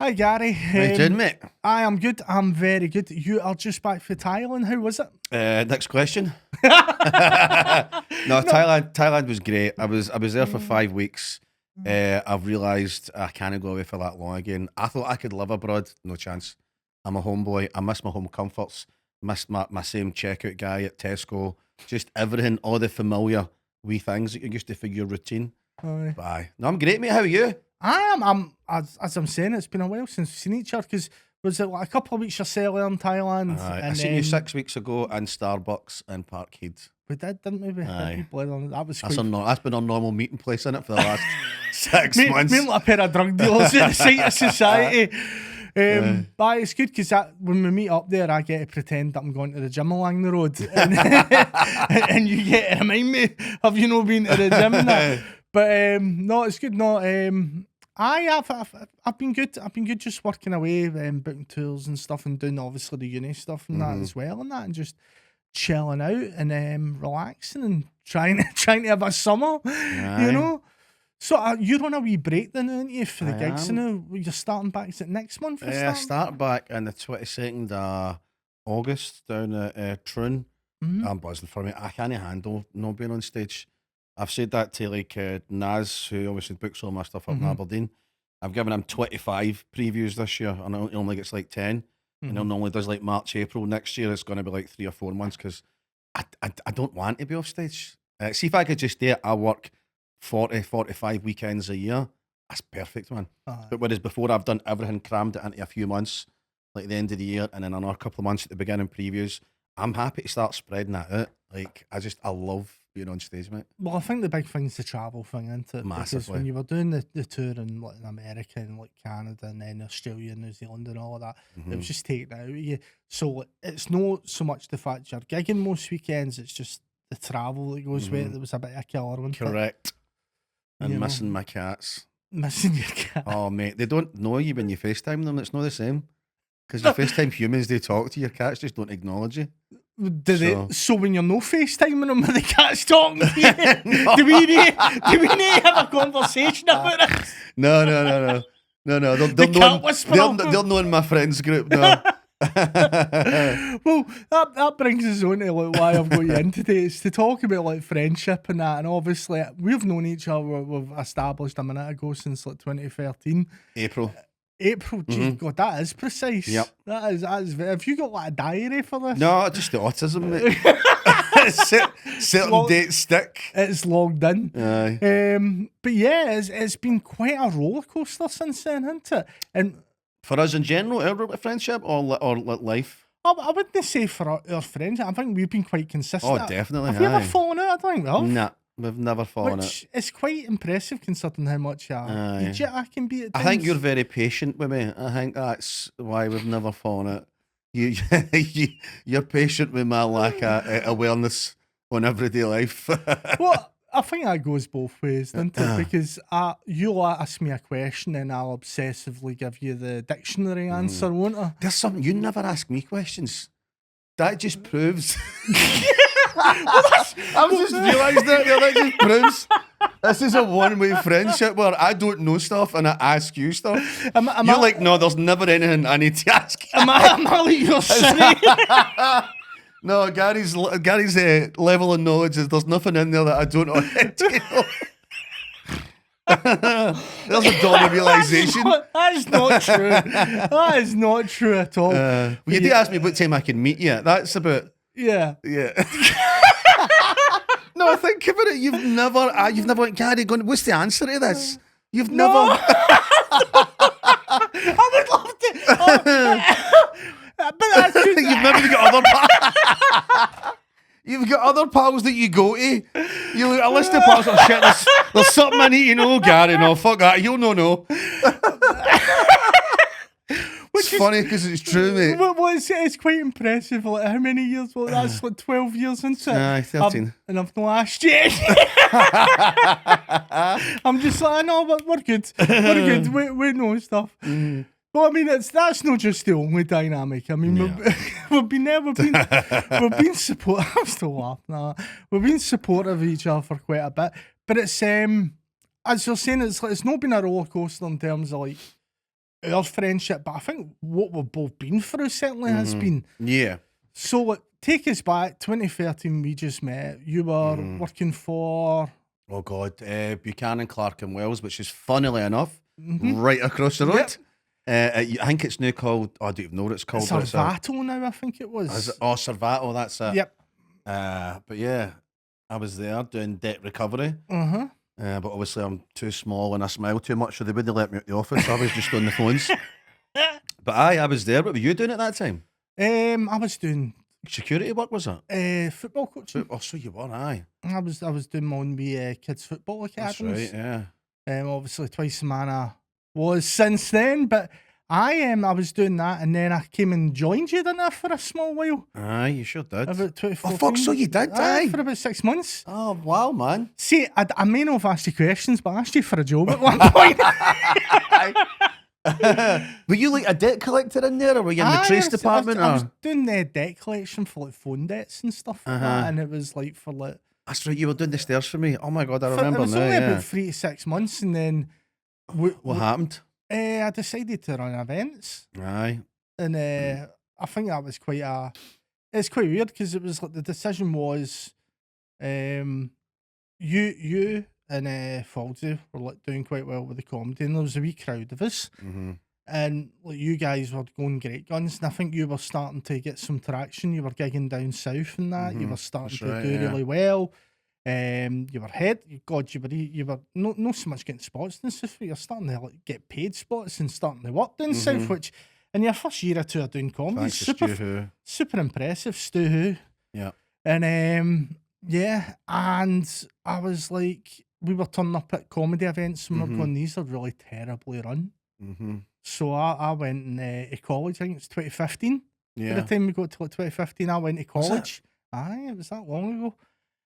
Hi Gary. How you doing, mate? I am good. I'm very good. You are just back from Thailand. How was it? Next question. No, Thailand was great. I was there for 5 weeks. I've realised I can't go away for that long again. I thought I could live abroad. No chance. I'm a homeboy. I miss my home comforts. Miss my same checkout guy at Tesco. Just everything, all the familiar wee things that you're used to for your routine. Aye. But aye. No, I'm great, mate. How are you? I'm as I'm saying, it's been a while since we've seen each other because was it like a couple of weeks yourself in Thailand? Aye. And I seen you 6 weeks ago in Starbucks in Parkhead. We did, didn't we? Aye. That was That's, quite... that's been our normal meeting place, isn't it, for the last 6 months? Me like a pair of drug dealers at the site of society. But it's good because when we meet up there, I get to pretend that I'm going to the gym along the road, and you get to remind me of been to the gym and that. But no, it's good. No, I've been good. I've been good just working away, booking tours and stuff, and doing obviously the uni stuff and that as well, and just chilling out and relaxing and trying to have a summer, you know. So you're on a wee break then, aren't you, for the gigs? You're starting back. Is it next month? I start back on the 22nd of August down at Troon. I'm buzzing for me. I can't handle not being on stage. I've said that to Naz, who obviously books all my stuff up in Aberdeen. I've given him 25 previews this year, and he only gets like 10. And he normally does like March, April. Next year it's going to be like 3 or 4 months because I don't want to be off stage. See, if I could just do it, I work 40, 45 weekends a year. That's perfect, man. But whereas before I've done everything, crammed it into a few months, like the end of the year, and then another couple of months at the beginning previews. I'm happy to start spreading that out. Like, I love being on stage, mate. Well, I think the big thing's the travel thing, isn't it? Massively. Because when you were doing the tour in like America and like Canada and then Australia and New Zealand and all of that, it was just taken out of you. So it's not so much the fact you're gigging most weekends, it's just the travel that goes with it. There was a bit of a killer, wasn't it? Correct. And missing my cats. Missing your cat. Oh, mate, they don't know you when you FaceTime them. It's not the same. Because you FaceTime humans, they talk to your cats, just don't acknowledge you. So when you're no FaceTiming them, are the cats talking to you? No. Do we need to have a conversation about it? No. They'll know in my friends group. No. Well, that brings us on to like why I've got you in today. It's to talk about like friendship and that, and obviously we've known each other. We've established a minute ago since like 2013. April, geez, God, that is precise. Yep. That is. Have you got like a diary for this? No, just the autism, mate. Certain dates stick. It's logged in. Aye. But yeah, it's been quite a roller coaster since then, hasn't it? And for us in general, our friendship or life? I wouldn't say for our friends. I think we've been quite consistent. Oh, definitely. Have you ever fallen out? I don't think we have. Nah, we've never fallen out. It's quite impressive considering how much I can be at times. I think you're very patient with me. I think that's why we've never fallen out. You're patient with my lack of awareness on everyday life. Well, I think that goes both ways, doesn't it? Because you'll ask me a question and I'll obsessively give you the dictionary answer, won't I? There's something, you never ask me questions. That just proves. I've just realised that just proves this is a one-way friendship where I don't know stuff and I ask you stuff. You're like, no, there's never anything I need to ask. Am I like your Siri? No, Gary's level of knowledge is there's nothing in there that I don't already know. There's a dawn of realisation. That's not true. That is not true at all. Well, you did ask me what time I can meet you. That's about... Yeah. No, think about it. You've never went, Gary, going, what's the answer to this? You've never... I would love to... But that's just... You've never got other pals. You've got other pals that you go to. You look a list of pals. Oh shit, there's something I need to know, Gary. No, fuck that. You'll know. It's funny because it's true, mate. Well, it's quite impressive. Like, how many years? Well, that's like 12 years into it. Aye, 13. And I've not asked you. I'm just like, no, we're good. We're good. We know stuff. But I mean, that's not just the only dynamic. I mean, we've been supportive. I'm still laughing. We've been supportive of each other for quite a bit. But it's as you're saying, it's not been a roller coaster in terms of like our friendship, but I think what we've both been through certainly has been. Yeah. So, like, take us back, 2013, we just met. You were working for. Oh God, Buchanan, Clark and Wells, which is funnily enough Mhm. right across the road. Yep. I think it's now called. Oh, I don't even know what it's called. It's but it's Arvato now, I think it was. is it, oh, Servato, that's it. Yep. But yeah, I was there doing debt recovery. Uh-huh. But obviously I'm too small and I smile too much, so they wouldn't let me out the office. I was just on the phones. But I was there. What were you doing at that time? I was doing Security work, was it? football coaching. Oh, so you were, aye. I was doing my own wee kids football That's academies. right, yeah. Obviously twice a man I was since then, but I was doing that, and then I came and joined you, didn't I, for a small while? Aye, you sure did. About 2014. Oh, fuck, so you did, aye. For about 6 months. Oh, wow, man. See, I may not have asked you questions, but I asked you for a job at one point. Were you like a debt collector in there, or were you in the trace department? I was doing the debt collection for like phone debts and stuff like that, and it was like for like. That's right, you were doing the stairs for me. Oh my God, I remember It was now. only Yeah. about 3 to 6 months, and then What happened? I decided to run events, Aye. and I think that was it's quite weird because it was like the decision was, you and Falsey were like doing quite well with the comedy, and there was a wee crowd of us, and like you guys were going great guns, and I think you were starting to get some traction. You were gigging down south and that. You were starting to do really well. You were you were not so much getting spots and stuff, but you're starting to like get paid spots and starting to work down south, which in your first year or two of doing comedy, super impressive, Stu Who. Yeah. And yeah, and I was like, we were turning up at comedy events and we're going, these are really terribly run. So I went to college, I think it's 2015. Yeah. By the time we got to like 2015, I went to college. Aye, it was that long ago.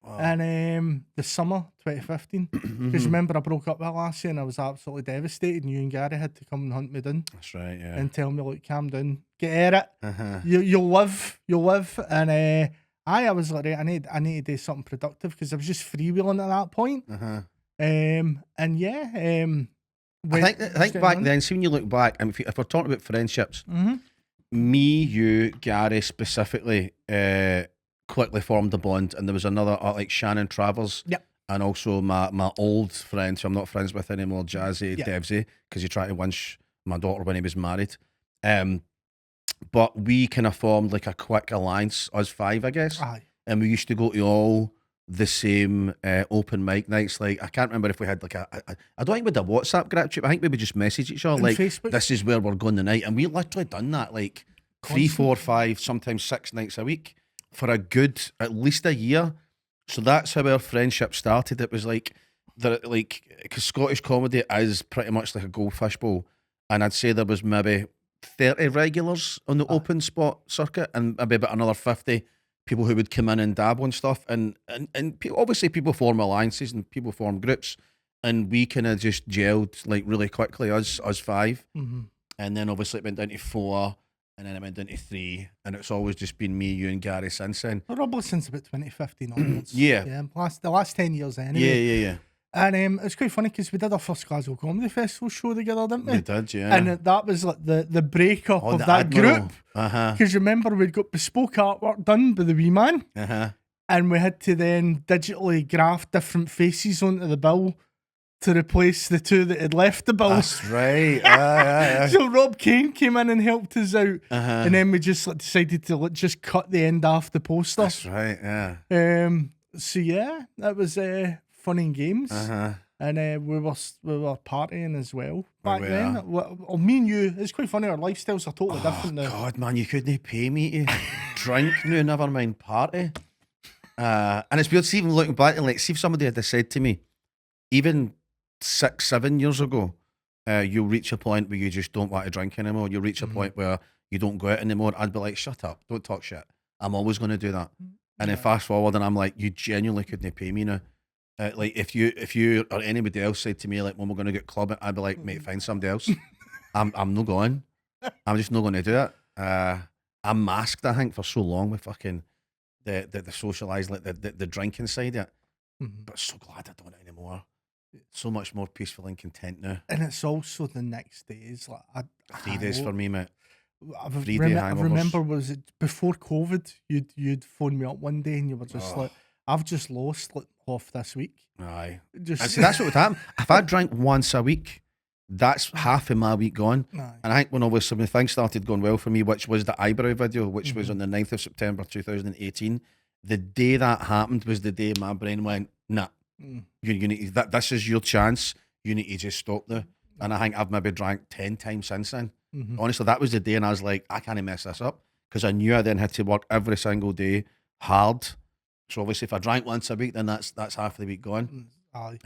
Wow. And the summer 2015, because remember I broke up with Lassie and I was absolutely devastated, and you and Gary had to come and hunt me down. That's right, yeah. And tell me, like, calm down, get at it. You'll live. And I was like, right, I need to do something productive because I was just freewheeling at that point. And yeah, I think back then, see when you look back, and if we're talking about friendships, me, you, Gary specifically, quickly formed a bond, and there was another like Shannon Travers, and also my old friend who I'm not friends with anymore, Jazzy Devsy, because he tried to winch my daughter when he was married. But we kind of formed like a quick alliance, us five, I guess. Aye. And we used to go to all the same open mic nights. Like, I can't remember if we had like I don't think we had a WhatsApp group chat. I think we would just message each other, like, Facebook. This is where we're going tonight. And we literally done that like 3, 4, 5, sometimes 6 nights a week for a good, at least a year. So that's how our friendship started. It was like, because Scottish comedy is pretty much like a goldfish bowl. And I'd say there was maybe 30 regulars on the open spot circuit, and maybe about another 50 people who would come in and dabble and stuff. And obviously people form alliances and people form groups, and we kind of just gelled like really quickly, us 5. And then obviously it went down to 4, and then it went down to 3, and it's always just been me, you and Gary since then. Probably since about 2015 onwards. Yeah. The last 10 years anyway. Yeah. And it's quite funny because we did our first Glasgow Comedy Festival show together, didn't we? We did, yeah. And that was like the breakup of the that Admiral. group. Because remember, we'd got bespoke artwork done by the wee man, and we had to then digitally graph different faces onto the bill to replace the 2 that had left the bill. That's right. So Rob Kane came in and helped us out, and then we just like, decided to just cut the end off the poster. That's right, yeah. So yeah, that was fun and games, and we were partying as well back then. Well, me and you, it's quite funny. Our lifestyles are totally different now. God, man, you couldn't pay me to drink now, never mind party. And it's weird, see, even looking back and like, see if somebody had said to me, even 6, 7 years ago, you'll reach a point where you just don't want to drink anymore. You'll reach a point where you don't go out anymore. I'd be like, shut up, don't talk shit. I'm always going to do that. And then fast forward, and I'm like, you genuinely couldn't pay me now. Like if you or anybody else said to me like, when we're going to get clubbing, I'd be like, mate, find somebody else. I'm not going. I'm just not going to do it. I'm masked, I think, for so long with fucking the socialised, like the drinking side of it. But so glad I don't anymore. So much more peaceful and content now. And it's also the next days. Like 3 days for me, mate. I 3-day hangovers. remember, was it before COVID? You'd phone me up one day and you were just like, I've just lost like half this week. Aye. Just And see, that's what would happen. If I drank once a week, that's half of my week gone. Aye. And I think when obviously when things started going well for me, which was the eyebrow video, which was on the 9th of September 2018, the day that happened was the day my brain went, nah, you need that. This is your chance. You need to just stop now. And I think I've maybe drank 10 times since then. Honestly, that was the day, and I was like, I can't mess this up, because I knew I then had to work every single day hard. So obviously, if I drank once a week, then that's half the week gone. Aye.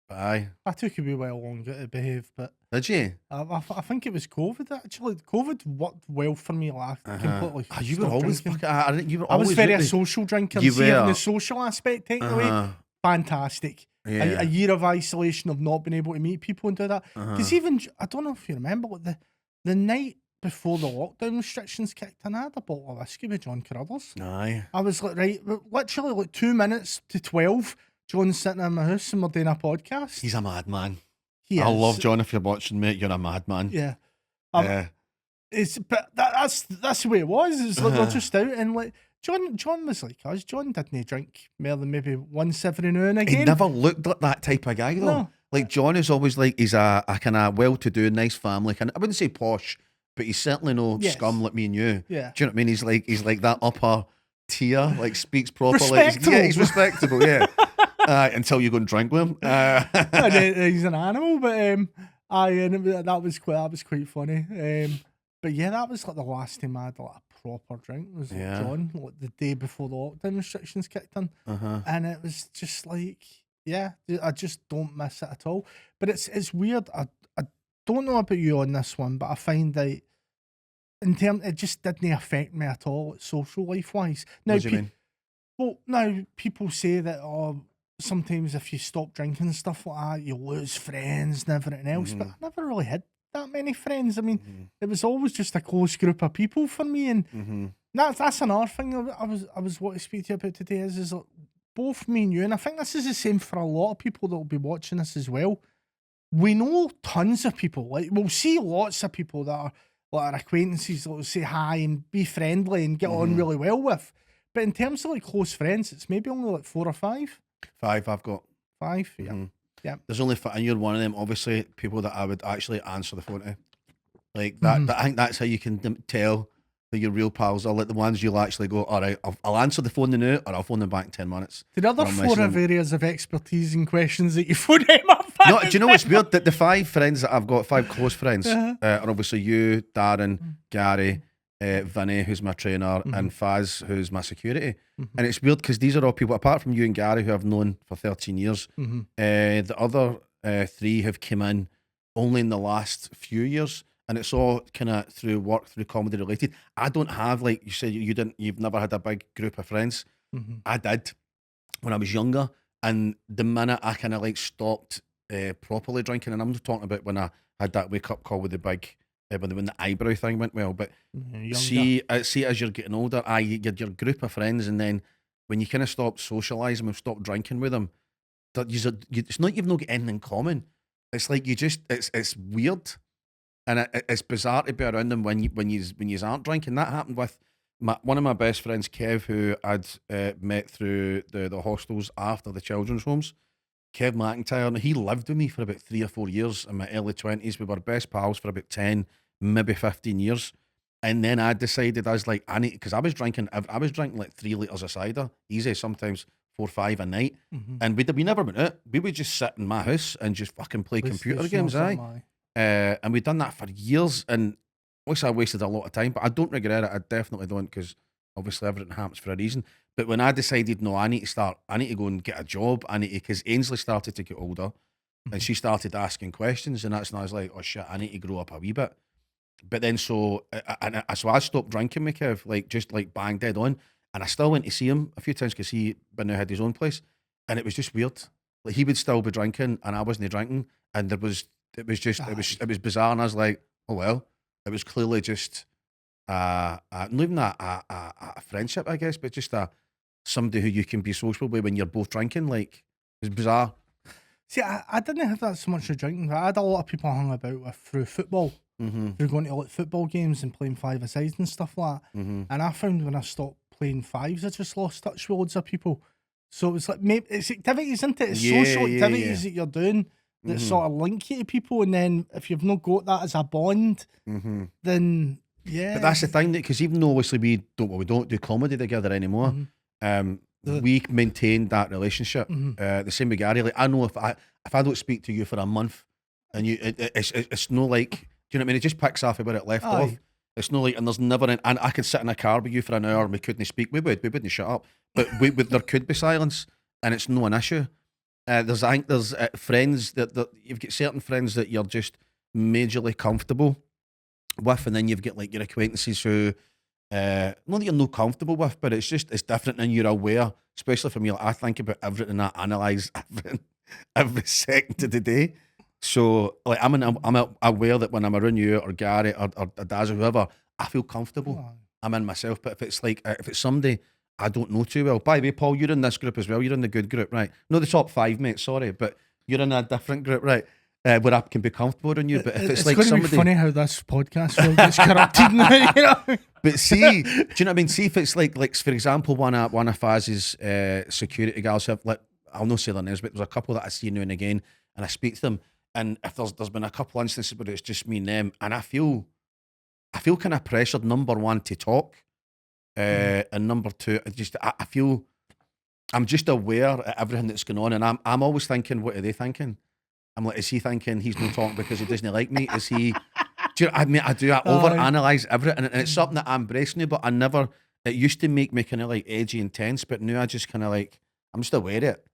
But aye. I took a wee while longer to behave, but Did you? I think it was COVID actually. COVID worked well for me. Completely. You were stopped always drinking. you were I was always very a really- social drinker. You See, having were. the social aspect taken away, fantastic. Yeah. A year of isolation of not being able to meet people and do that. Because even, I don't know if you remember, like the night before the lockdown restrictions kicked in, I had a bottle of whiskey with John Carruthers. Aye. I was like, right, literally like 2 minutes to 12, John's sitting in my house and we're doing a podcast. He's a madman. He I is. love John. If you're watching, mate, you're a madman. Yeah. Yeah. But that's the way it was. It's like they're just out, and like John was like us. John didn't drink more than maybe once every now and again. He never looked like that type of guy though. No. Like John is always like, he's a kind of well-to-do, nice family. I wouldn't say posh, but he's certainly no Yes. scum like me and you. Yeah. Do you know what I mean? He's like that upper tier, like speaks properly. Respectable. He's respectable. Yeah. Until you go and drink with him. And he's an animal, but that was quite funny. But yeah, that was like the last time I had like a proper drink was with Yeah. John, like the day before the lockdown restrictions kicked in, and it was just like, yeah, I just don't miss it at all. But it's weird. I don't know about you on this one, but I find that it just didn't affect me at all, social life wise. Now, What do you mean? well, now people say that sometimes if you stop drinking and stuff like that, you lose friends and everything else. But I never really had that many friends. I mean, it was always just a close group of people for me, and that's another thing I was wanting to speak to you about today is like, both me and you, and I think this is the same for a lot of people that will be watching this as well. We know tons of people. Like, we'll see lots of people that are like our acquaintances that will say hi and be friendly and get on really well with. But in terms of like close friends, it's maybe only like 4 or 5. 5 I've got. 5, yeah. Yeah. There's only 5, and you're one of them, obviously, people that I would actually answer the phone to. Like that, I think that's how you can tell that your real pals are, like the ones you'll actually go, all right, I'll answer the phone now, or I'll phone them back in 10 minutes. The other Or I'll 4 message have them. areas of expertise and questions that you phone them up. No, do you know what's weird? That the 5 friends that I've got, 5 close friends, are obviously you, Darren, Gary, Vinny, who's my trainer, and Faz, who's my security. And it's weird because these are all people, apart from you and Gary, who I've known for 13 years, the other 3 have come in only in the last few years. And it's all kind of through work, through comedy related. I don't have, like you said, you've never had a big group of friends. I did when I was younger. And the minute I kind of like stopped properly drinking, and I'm not talking about when I had that wake up call with the big, when the eyebrow thing went well. But see, as you're getting older, you get your group of friends, and then when you kind of stop socialising and stop drinking with them, it's not you've not got anything in common. It's like it's weird. And it's bizarre to be around them when you aren't drinking. That happened with one of my best friends, Kev, who I'd met through the hostels after the children's homes. Kev McIntyre, and he lived with me for about 3 or 4 years in my early 20s. We were best pals for about 10, maybe 15 years. And then I decided, I was like, because I was drinking like 3 litres of cider, easy, sometimes 4 or 5 a night. And we never went out. We would just sit in my house and just fucking play computer games, and we'd done that for years, and obviously I wasted a lot of time, but I don't regret it. I definitely don't, because obviously everything happens for a reason. But when I decided, no, I need to go and get a job, because Ainsley started to get older, and she started asking questions, and that's when I was like, oh shit, I need to grow up a wee bit. But then so I stopped drinking with Kev, like just like bang dead on, and I still went to see him a few times because he now had his own place, and it was just weird. Like he would still be drinking, and I wasn't drinking, and it was bizarre, and I was like, oh well, it was clearly just not even a friendship, I guess, but just somebody who you can be social with when you're both drinking. Like, it's bizarre. See, I didn't have that so much of drinking. I had a lot of people I hung about with through football. Through going to like football games and playing five-a-sides and stuff like that. And I found when I stopped playing fives, I just lost touch with loads of people. So it was like, maybe it's activities, isn't it? It's social activities that you're doing that sort of link you to people. And then if you've not got that as a bond, then yeah. But that's the thing, because even though obviously we don't do comedy together anymore, we maintain that relationship. The same with Gary. Like, I know if I don't speak to you for a month, and it's no like. Do you know what I mean? It just picks off where it left off. It's no like, and there's never and I could sit in a car with you for an hour and we couldn't speak. We wouldn't shut up. But there could be silence, and it's no an issue. I think there's friends that you've got certain friends that you're just majorly comfortable with, and then you've got like your acquaintances who not that you're not comfortable with, but it's different, and you're aware. Especially for me, like, I think about everything, I analyse everything every second of the day. So, like, I'm aware that when I'm around you or Gary or Daz or whoever, I feel comfortable. I'm in myself. But if it's somebody I don't know too well, by the way, Paul, you're in this group as well. You're in the good group, right? Not the top 5, mate. Sorry, but you're in a different group, right? Where I can be comfortable around you. But if it's like going somebody, to be funny how this podcast gets corrupted now, you know. But see, do you know what I mean? See if it's like for example, one of Faz's security guys have, like, I'll not say their names, but there's a couple that I see now and again, and I speak to them. And if there's been a couple instances where it's just me and them, and I feel kind of pressured, number one, to talk, and number two, I feel I'm just aware of everything that's going on, and I'm always thinking, what are they thinking? I'm like, is he thinking he's not talking because he doesn't like me? Is he? Do you know, I mean, I overanalyze everything, and it's something that I'm embracing now, but I never. It used to make me kind of like edgy, intense, but now I just kind of like, I'm just aware of it.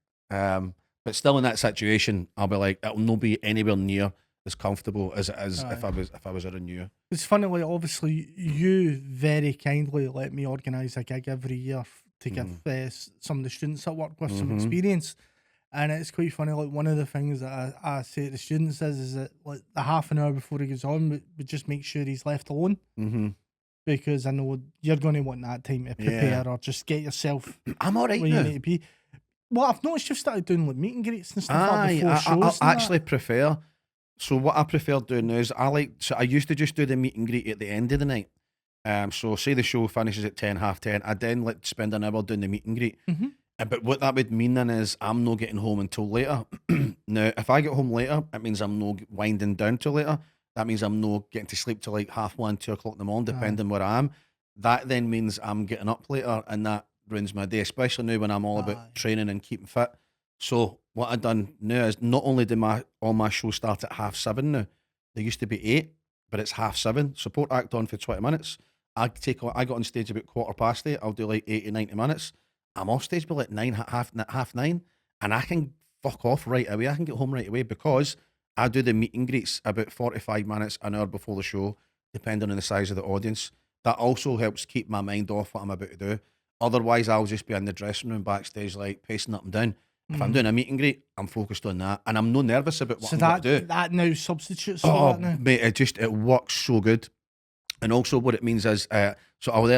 But still in that situation, I'll be like, it'll not be anywhere near as comfortable as it is if I was around you. It's funny, like, obviously you very kindly let me organise a gig every year to give some of the students I work with some experience. And it's quite funny, like, one of the things that I say to the students is that, like, the half an hour before he goes on, we just make sure he's left alone. Because I know you're going to want that time to prepare or just get yourself I'm all right where now. you need to be. Well, I've noticed you've started doing like meet and greets and stuff like before shows. I actually prefer. So what I prefer doing now is I used to just do the meet and greet at the end of the night. So say the show finishes at 10, half 10. I then like spend an hour doing the meet and greet. But what that would mean then is I'm not getting home until later. Now, if I get home later, it means I'm not winding down till later. That means I'm not getting to sleep till like 1:30, 2 o'clock in the morning, depending where I am. That then means I'm getting up later, and that ruins my day, especially now when I'm all about training and keeping fit. So what I've done now is not only do all my shows start at 7:30 now. They used to be 8, but it's 7:30. Support act on for 20 minutes. I got on stage about 8:15. I'll do like 80, 90 minutes. I'm off stage by like 9, half 9, and I can fuck off right away. I can get home right away because I do the meet and greets about 45 minutes, an hour before the show, depending on the size of the audience. That also helps keep my mind off what I'm about to do. Otherwise, I'll just be in the dressing room backstage, like pacing up and down. If I'm doing a meet and greet, I'm focused on that, and I'm no nervous about what I'm going to do. That now substitutes for that now. Mate, it works so good. And also, what it means is, so I'll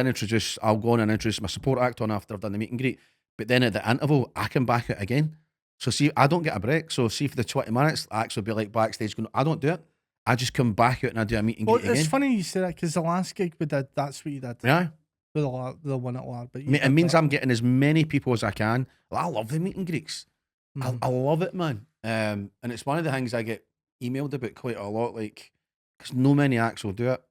go on and introduce my support act on after I've done the meet and greet. But then at the interval, I can back it again. So see, I don't get a break. So see, for the 20 minutes, I actually be like backstage going, I don't do it. I just come back out and I do a meet and greet again. It's funny you say that because the last gig we did, that's what you did. Yeah. The one at Lard. But it means I'm getting as many people as I can. Well, I love the meet and greets. I love it, man. And it's one of the things I get emailed about quite a lot, like, because no many acts will do it.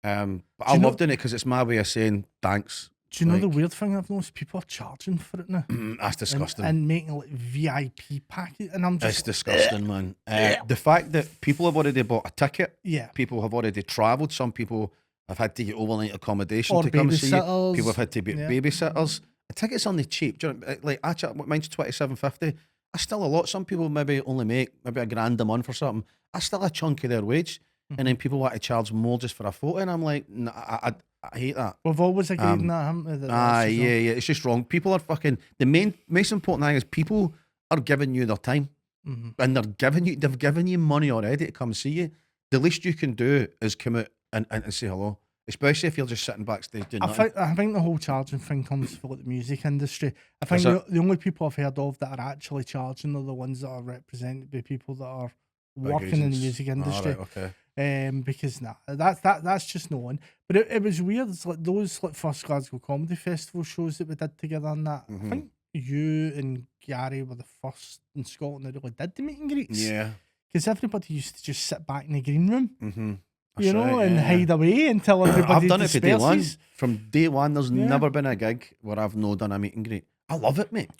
But I love doing it because it's my way of saying thanks. Do you know the weird thing I've noticed? People are charging for it now. That's disgusting. And making like VIP package, and I'm just. It's disgusting, man. The fact that people have already bought a ticket. Yeah. People have already travelled. Some people have had to get overnight accommodation or to come see you. People have had to be babysitters. The tickets on the cheap. Do you know, like mine's $27.50. That's still a lot. Some people maybe only make maybe $1,000 a month or something. That's still a chunk of their wage. And then people want to charge more just for a photo, and I'm like, nah, I hate that. We've always agreed on that, haven't we? Yeah, it's just wrong. People are fucking. The most important thing is people are giving you their time, and they've given you money already to come see you. The least you can do is come out and say hello. especially if you're just sitting backstage doing nothing. I think the whole charging thing comes from like, the music industry. I think the only people I've heard of that are actually charging are the ones that are represented by people that are working in the music industry. Right, okay. Because that's just no one. But it was weird. It's like those like first Glasgow Comedy Festival shows that we did together and that. I think you and Gary were the first in Scotland that really did the meet and greets. Yeah. Because everybody used to just sit back in the green room. That's right, and hide away until everybody I've done it for day one. disperses. From day one, there's never been a gig where I've not done a meet and greet. I love it, mate.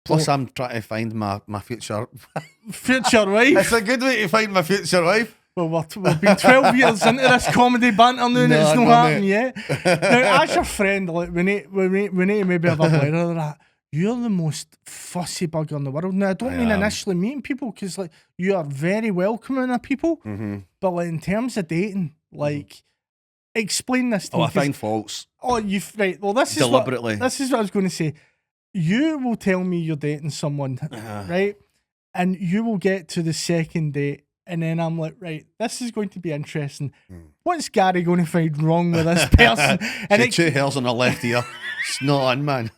Plus, I'm trying to find my future wife. It's a good way to find my future wife. Well, we've been 12 years into this comedy banter now, and it's not happened yet. Now, as your friend, like, we need to maybe have a blur of that. You're the most fussy bugger in the world. Now, I don't mean initially meeting people, because like you are very welcoming of people, but like in terms of dating, like explain this to me. I find faults. Oh, right. Well, this deliberately. This is what I was going to say. You will tell me you're dating someone, right? And you will get to the second date, and then I'm like, right, this is going to be interesting. What's Gary going to find wrong with this person? And two hairs on her left ear. It's not on, man.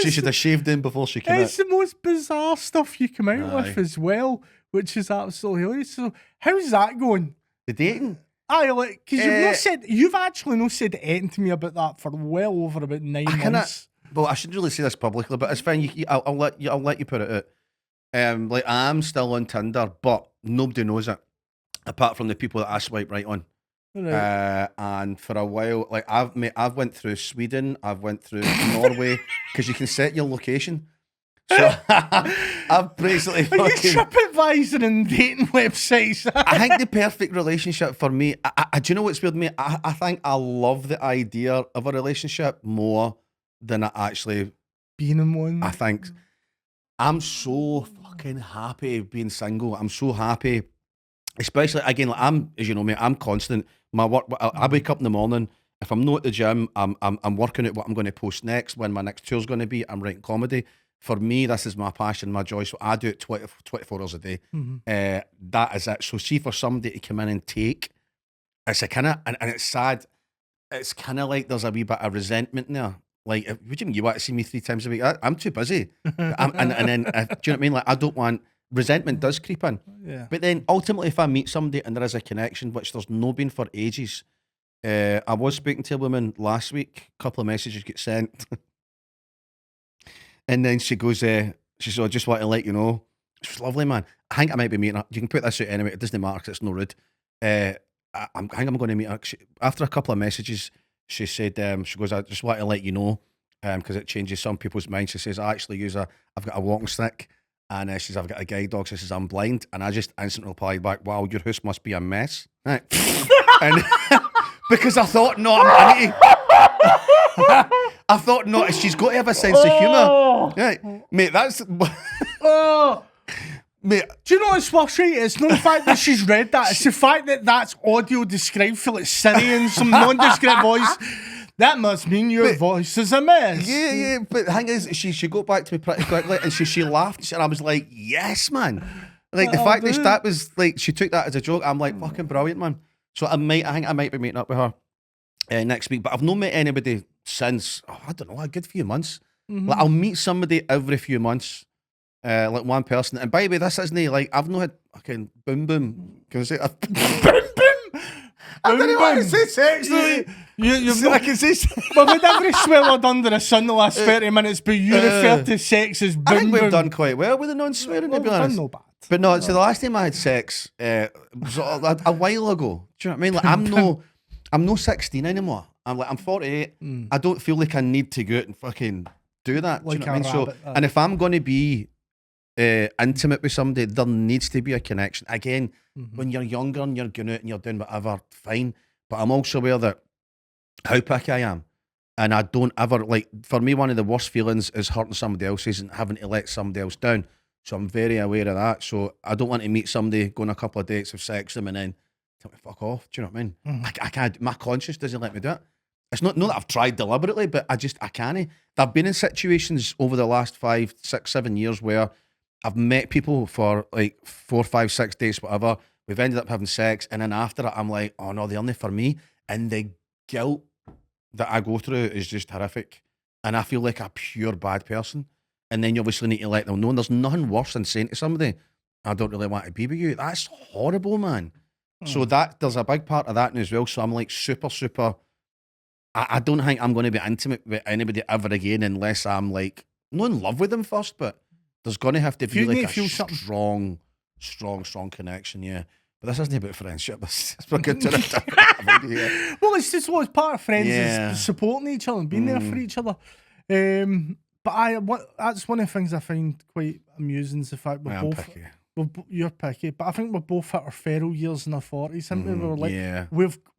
She should have shaved in before she came out. It's the most bizarre stuff you come out with as well, which is absolutely hilarious. So, how's that going? The dating? Like, because you've actually not said anything to me about that for well over about 9 months. Well, I shouldn't really say this publicly, but it's fine. I'll let you put it out. Like, I'm still on Tinder, but nobody knows it, apart from the people that I swipe right on. Right. And for a while, like I've went through Sweden, I've went through Norway, because you can set your location. So I've basically Are you TripAdvisor and dating websites? I think the perfect relationship for me, do you know what's weird, mate? I think I love the idea of a relationship more than I actually being in one. I think I'm so fucking happy being single. I'm so happy. Especially, again, like as you know, mate, I'm constant. My work, I wake up in the morning. If I'm not at the gym, I'm working out what I'm going to post next, when my next tour's going to be. I'm writing comedy. For me, this is my passion, my joy. So I do it 24 hours a day. That is it. So see, for somebody to come in and take, it's a kind of, and it's sad. It's kind of like there's a wee bit of resentment there. Like, what do you mean you want to see me 3 times a week? I'm too busy. And then, do you know what I mean? Like, I don't want. Resentment does creep in. Yeah. But then ultimately, if I meet somebody and there is a connection, which there's no been for ages, I was speaking to a woman last week, a couple of messages get sent. And then she goes, she says, I just want to let you know. She's lovely, man. I think I might be meeting her. You can put this out anyway. It doesn't matter because it's no rude. I think I'm going to meet her. After a couple of messages, she said, she goes, I just want to let you know, because it changes some people's minds. She says, I actually I've got a walking stick. And she says, I've got a guide dog. She says, I'm blind. And I just instantly replied back, wow, your house must be a mess. Right. And because I thought, no, I thought, no, she's got to have a sense of humour. Right. Mate, that's... Mate, do you know what's worse, right? It's not the fact that she's read that. It's the fact that that's audio described for like Siri and some nondescript voice. That must mean your voice is a mess. Yeah. But the thing is, she got back to me pretty quickly, and she laughed, and I was like, yes, man. Like, the fact that was, like, she took that as a joke, I'm like, fucking brilliant, man. So I think I might be meeting up with her next week, but I've not met anybody since, I don't know, a good few months. Like, I'll meet somebody every few months, like one person. And by the way, this isn't, like, I've not had fucking boom. Can I say boom? I don't know why I say sex. I can say sex. Well, with every swear under the sun the last 30 minutes, but you refer to sex as boom. I think we've done quite well with the non-swearing, to be honest. No bad. But no, so the last time I had sex was a while ago. Do you know what I mean? Like, I'm no 16 anymore. I'm 48. I don't feel like I need to go out and fucking do that. Do you know what I mean? So, and if I'm going to be intimate with somebody, there needs to be a connection. Again, when you're younger and you're going out and you're doing whatever, fine. But I'm also aware that how picky I am. And I don't ever, like, for me, one of the worst feelings is hurting somebody else's and having to let somebody else down. So I'm very aware of that. So I don't want to meet somebody, go on a couple of dates, have sex with them, and then tell me fuck off. Do you know what I mean? I can't, my conscience doesn't let me do it. It's not that I've tried deliberately, but I can't. I've been in situations over the last 5, 6, 7 years where I've met people for like 4, 5, 6 dates, whatever. We've ended up having sex, and then after it, I'm like, oh no, they're only for me. and the guilt that I go through is just horrific, and I feel like a pure bad person. And then you obviously need to let them know. And there's nothing worse than saying to somebody, "I don't really want to be with you." That's horrible, man. So there's a big part of that as well. So I'm like super. I don't think I'm going to be intimate with anybody ever again unless I'm like not in love with them first, but there's going to have to be like a strong connection. Yeah. But this isn't about friendship. We're good to the Well, it's just what's part of friends is supporting each other and being there for each other. But that's one of the things I find quite amusing is the fact we're both picky. You're picky, but I think we're both hit our feral years in our 40s, and we were like,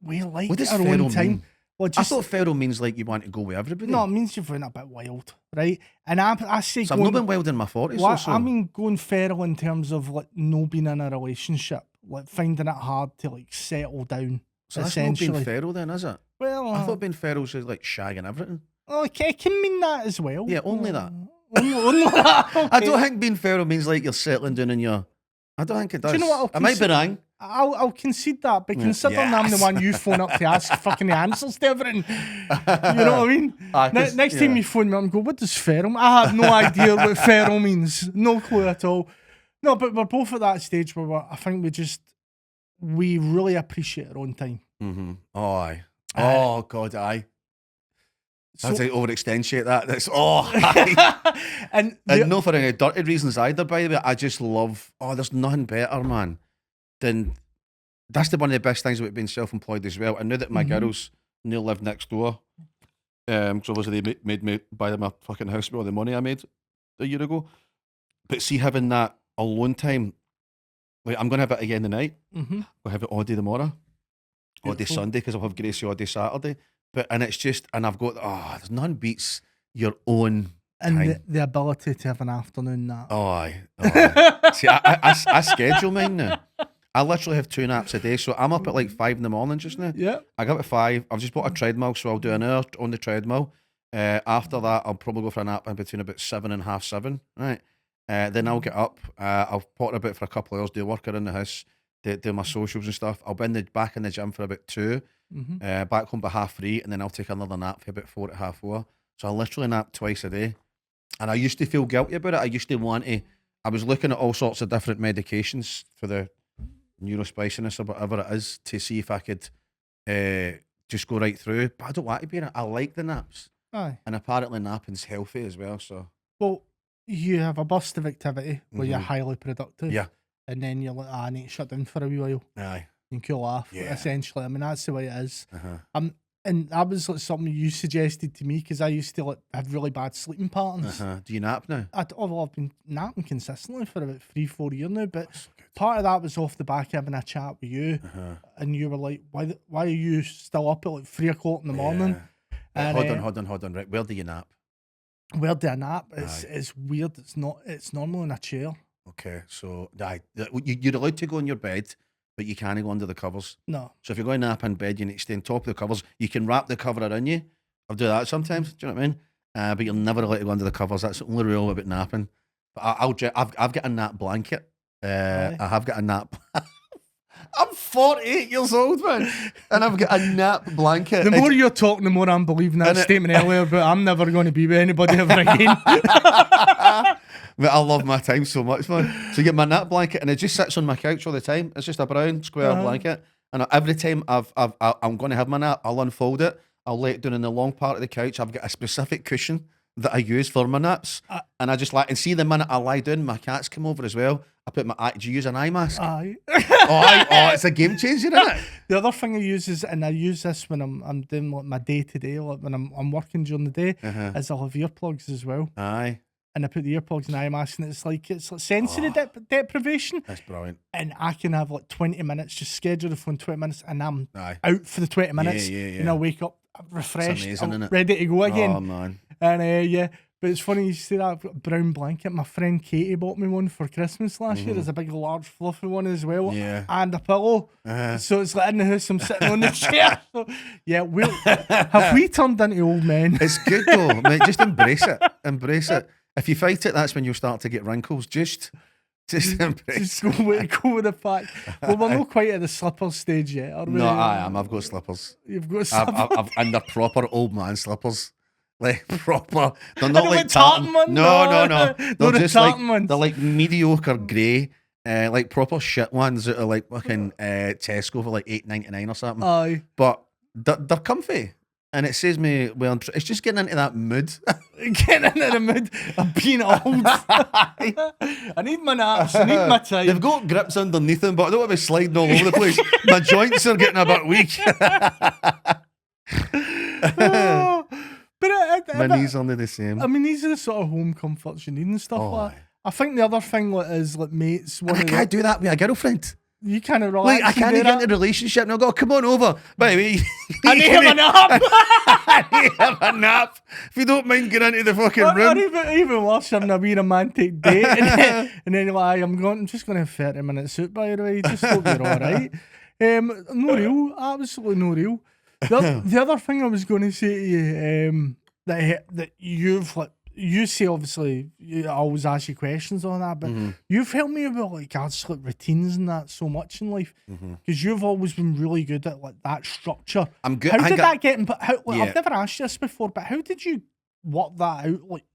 we like what does our own time. Mean? Well, I thought feral means like you want to go with everybody. No, it means you've went a bit wild, right? And I say, so I've not been wild in my 40s. Well, I mean, going feral in terms of like no being in a relationship, like finding it hard to like settle down. So that's not being feral then, is it? Well, I thought being feral was like shagging everything. Oh, it can mean that as well. Yeah, only that. Only that. Okay. I don't think being feral means like you're settling down in your. I don't think it does. Do you know what? I might be wrong. I'll concede that, but considering I'm the one you phone up to ask fucking the answers to everything, you know what I mean? Next time you phone me up and go, "What does feral?" I have no idea what feral means. No clue at all. No, but we're both at that stage where I think we really appreciate our own time. Mm-hmm. Oh, aye. Oh, God, aye. That's like overextensiate that. That's aye. and no for any dirty reasons either, by the way. I just love, there's nothing better, man, than that's one of the best things about being self-employed as well. I knew that my girls nearly lived next door. So obviously they made me buy them a fucking house with all the money I made a year ago. But see, having that alone time, like I'm going to have it again tonight. I'll have it all day tomorrow. All day Sunday, because I'll have Gracie all day Saturday. And it's just, and I've got, there's none beats your own and time. The ability to have an afternoon nap. Oh, aye. See, I schedule mine now. I literally have 2 naps a day, so I'm up at like 5 in the morning just now. Yeah. I got up at 5. I've just bought a treadmill, so I'll do an hour on the treadmill. After that, I'll probably go for a nap in between about 7 and half 7. Right. Then I'll get up. I'll pot a bit for a couple of hours, do work around the house, do my socials and stuff. I'll be back in the gym for about 2. Back home by 3:30, and then I'll take another nap for about 4 to 4:30. So I literally nap twice a day. And I used to feel guilty about it. I used to want to, I was looking at all sorts of different medications for the neurospiciness or whatever it is to see if I could just go right through. But I don't want to be in it. I like the naps. Aye. And apparently napping's healthy as well. So well, you have a burst of activity where you're highly productive. Yeah. And then you're like, I need to shut down for a wee while. Aye. And cool off, essentially. I mean, that's the way it is. And that was like something you suggested to me because I used to have really bad sleeping patterns. Do you nap now? I've been napping consistently for about 3-4 years now, but part of that was off the back of having a chat with you, and you were like, "Why are you still up at like 3 o'clock in the morning?" And, hold on. Right, where do you nap? Where do I nap? It's weird. It's normal in a chair. Okay, so you're allowed to go in your bed, but you can't go under the covers. No. So if you're going to nap in bed, you need to stay on top of the covers. You can wrap the cover around you. I'll do that sometimes. Do you know what I mean? But you're never allowed to go under the covers. That's the only rule about napping. But I've got a nap blanket. I have got a nap. I'm 48 years old, man, and I've got a nap blanket. The more you're talking, the more I'm believing that statement earlier. But I'm never going to be with anybody ever again. But I love my time so much, man. So you get my nap blanket, and it just sits on my couch all the time. It's just a brown square blanket, and every time I'm going to have my nap, I'll unfold it. I'll lay it down in the long part of the couch. I've got a specific cushion that I use for my naps, and I just and see the minute I lie down, my cats come over as well. I put my do you use an eye mask? Aye. It's a game changer, isn't it? The other thing I use is, and I use this when I'm doing like my day to day, like when I'm working during the day, is I'll have earplugs as well. Aye. And I put the earplugs and eye mask, and it's like sensory deprivation. That's brilliant. And I can have like 20 minutes, just schedule the phone 20 minutes, and I'm out for the 20 minutes. Yeah. And I'll wake up refreshed, it's amazing, ready to go again. Oh man. And but it's funny you say that. I've got a brown blanket. My friend Katie bought me one for Christmas last year. There's a big, large, fluffy one as well. Yeah. And a pillow. So it's like in the house, I'm sitting on the chair. So, have we turned into old men? It's good though, mate. Just embrace it. Embrace it. If you fight it, that's when you'll start to get wrinkles. Just Just embrace. Just go with the fact. Well, we're not quite at the slippers stage yet, are we? No, I am. I've got slippers. You've got slippers. And they're proper old man slippers. Like proper. They're I not know like what tartan ones. No. They're the just like tartan ones. they're like mediocre grey. Like proper shit ones that are like fucking Tesco for like $8.99 or something. Aye. But they're comfy. And it says me, well, it's just getting into that mood. Getting into the mood of being old. I need my naps. I need my time. They've got grips underneath them, but I don't want to be sliding all over the place. My joints are getting a bit weak. Oh, My knees aren't the same. I mean, these are the sort of home comforts you need and stuff like that. I think the other thing is like mates. I can't do that with a girlfriend. You kind of relax. Like, I can't get into a relationship and I'll go, come on over. By the way, I need to have a nap. I need to have a nap. If you don't mind getting into the fucking room. Or even worse, having a wee romantic date. And then you're like, I'm just going to have 30 minutes suit, by the way. Just hope you're all right. No real. Absolutely no real. The other thing I was going to say to you, that you've like, you say obviously I always ask you questions on that, but you've helped me about like absolute routines and that so much in life because you've always been really good at like that structure. I'm good. How did that get in? I've never asked you this before, but how did you work that out? Like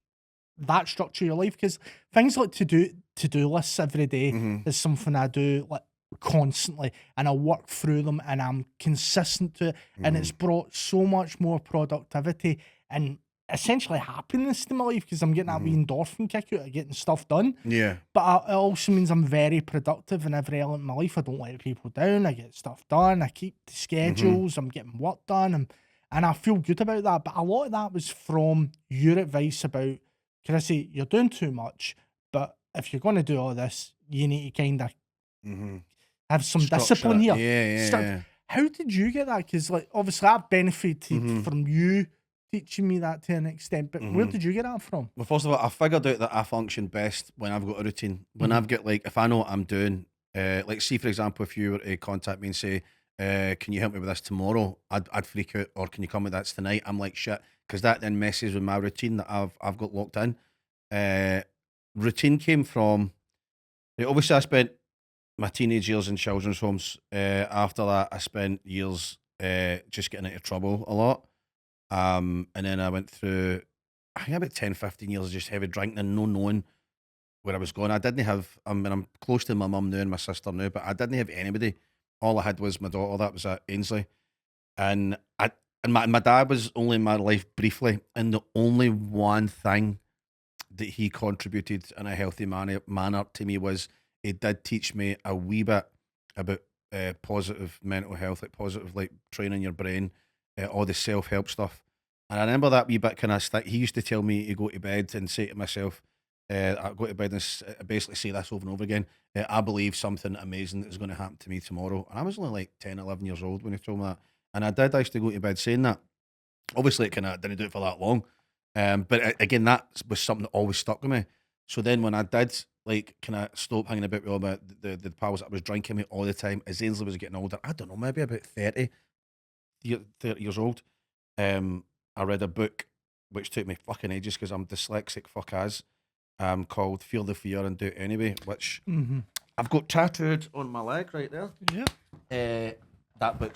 that structure of your life? Because things like to do lists every day is something I do like constantly, and I work through them, and I'm consistent to it, and it's brought so much more productivity and essentially happiness to my life because I'm getting that wee endorphin kick out of getting stuff done. Yeah. But it also means I'm very productive in every element of my life. I don't let people down. I get stuff done. I keep the schedules. I'm getting work done. And I feel good about that. But a lot of that was from your advice about, Chrissy, you're doing too much, but if you're going to do all this, you need to kind of have some discipline here. Yeah. How did you get that? Because like obviously I've benefited from you teaching me that to an extent, but where did you get that from? Well, first of all, I figured out that I function best when I've got a routine. When I've got like, if I know what I'm doing, like see for example, if you were to contact me and say, can you help me with this tomorrow? I'd freak out. Or can you come with that tonight? I'm like shit, because that then messes with my routine that I've got locked in. Routine came from, obviously I spent my teenage years in children's homes. After that, I spent years just getting into trouble a lot. And then I went through, I think about 10, 15 years of just heavy drinking and no knowing where I was going. I didn't have, I mean, I'm close to my mum now and my sister now, but I didn't have anybody. All I had was my daughter, that was at Ainsley. And my dad was only in my life briefly, and the only one thing that he contributed in a healthy manner to me was he did teach me a wee bit about positive mental health, like positive, like training your brain, all the self-help stuff. And I remember that wee bit kind of he used to tell me to go to bed and say to myself, I go to bed and basically say this over and over again, I believe something amazing is going to happen to me tomorrow. And I was only like 10, 11 years old when he told me that. And I used to go to bed saying that. Obviously, it kind of didn't do it for that long. But again, that was something that always stuck with me. So then when I did like kind of stop hanging about with all the pals that I was drinking with all the time, as Ainsley was getting older, I don't know, maybe about 30 years old, I read a book which took me fucking ages because I'm dyslexic fuck as, called Feel the Fear and Do It Anyway, which I've got tattooed on my leg right there. Yeah.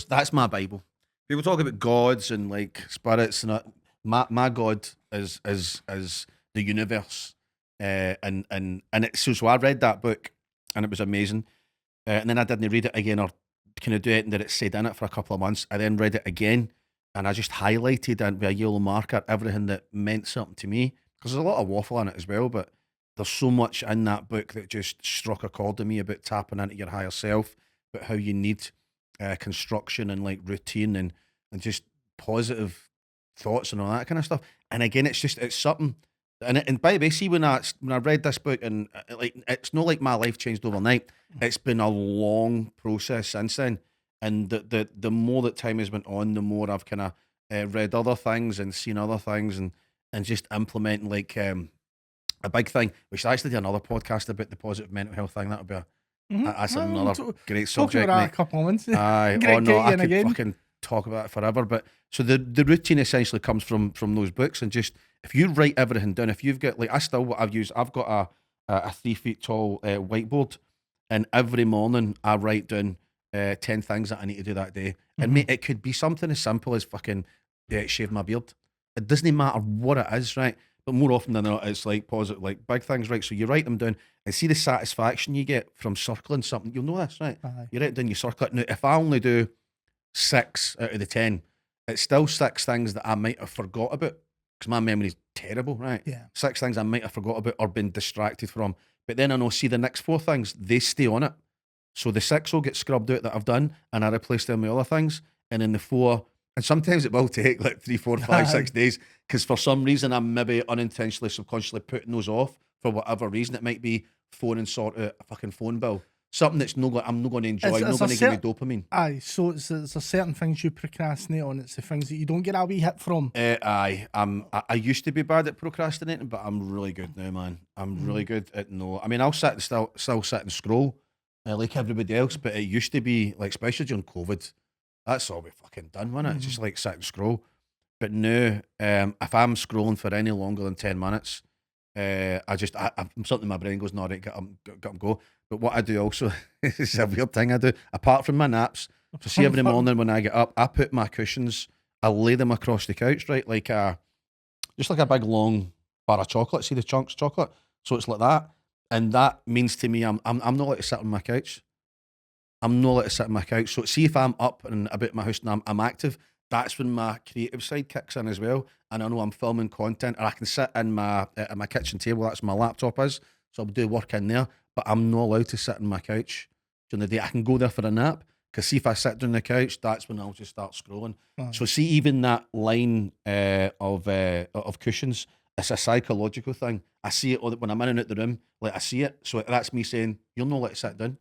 That's my Bible. People talk about gods and like spirits and that. My God is the universe. And so I read that book and it was amazing. And then I didn't read it again or kind of do it and that it said in it for a couple of months. I then read it again and I just highlighted with a yellow marker everything that meant something to me, because there's a lot of waffle in it as well, but there's so much in that book that just struck a chord to me about tapping into your higher self, about how you need construction and like routine and just positive thoughts and all that kind of stuff. And again, it's something. And by the way, see when I read this book and like it's not like my life changed overnight. It's been a long process since then. And the more that time has went on, the more I've kind of read other things and seen other things and just implementing like a big thing. We should actually do another podcast about the positive mental health thing. That'll be that's another great subject. Talk about that a couple of months. I could fucking talk about it forever. But so the routine essentially comes from those books, and just if you write everything down, if you've got like I've got a 3 feet tall whiteboard, and every morning I write down 10 things that I need to do that day. And mate, it could be something as simple as fucking shave my beard. It doesn't matter what it is, right? But more often than not, it's like positive, like big things, right? So you write them down and see the satisfaction you get from circling something. You'll know this, right? Aye. You write down, you circle it. Now, if I only do 6 out of the 10, it's still 6 things that I might have forgot about because my memory's terrible, right? Yeah. 6 things I might have forgot about or been distracted from. But then I know, see the next 4 things, they stay on it. So the 6 will get scrubbed out that I've done and I replace them with other things. And then the 4, and sometimes it will take like 3, 4, 5, 6 days because for some reason I'm maybe unintentionally, subconsciously putting those off for whatever reason. It might be phone and sort out a fucking phone bill. Something that's I'm not going to enjoy, not going to give me dopamine. Aye, so it's a certain things you procrastinate on. It's the things that you don't get a wee hit from. Aye, I used to be bad at procrastinating, but I'm really good now, man. I'm really good at I mean, I'll sit and still sit and scroll like everybody else, but it used to be like, especially during COVID, that's all we fucking done, wasn't it? It's just like sit and scroll. But now, if I'm scrolling for any longer than 10 minutes, I'm something in my brain goes, no, right, get up and go. But what I do also is a weird thing I do, apart from my naps. So see, every morning when I get up, I put my cushions, I lay them across the couch, right, like just like a big long bar of chocolate. See the chunks chocolate, so it's like that, and that means to me I'm not allowed to sit on my couch. I'm not allowed to sit on my couch. So see, if I'm up and about my house and I'm active, that's when my creative side kicks in as well. And I know I'm filming content, or I can sit in my at my kitchen table. That's where my laptop is, so I'll do work in there. But I'm not allowed to sit on my couch during the day. I can go there for a nap, because see, if I sit down on the couch, that's when I'll just start scrolling. So see, even that line of cushions, it's a psychological thing. I see it when I'm in and out the room. Like I see it, so that's me saying you're not allowed to sit down,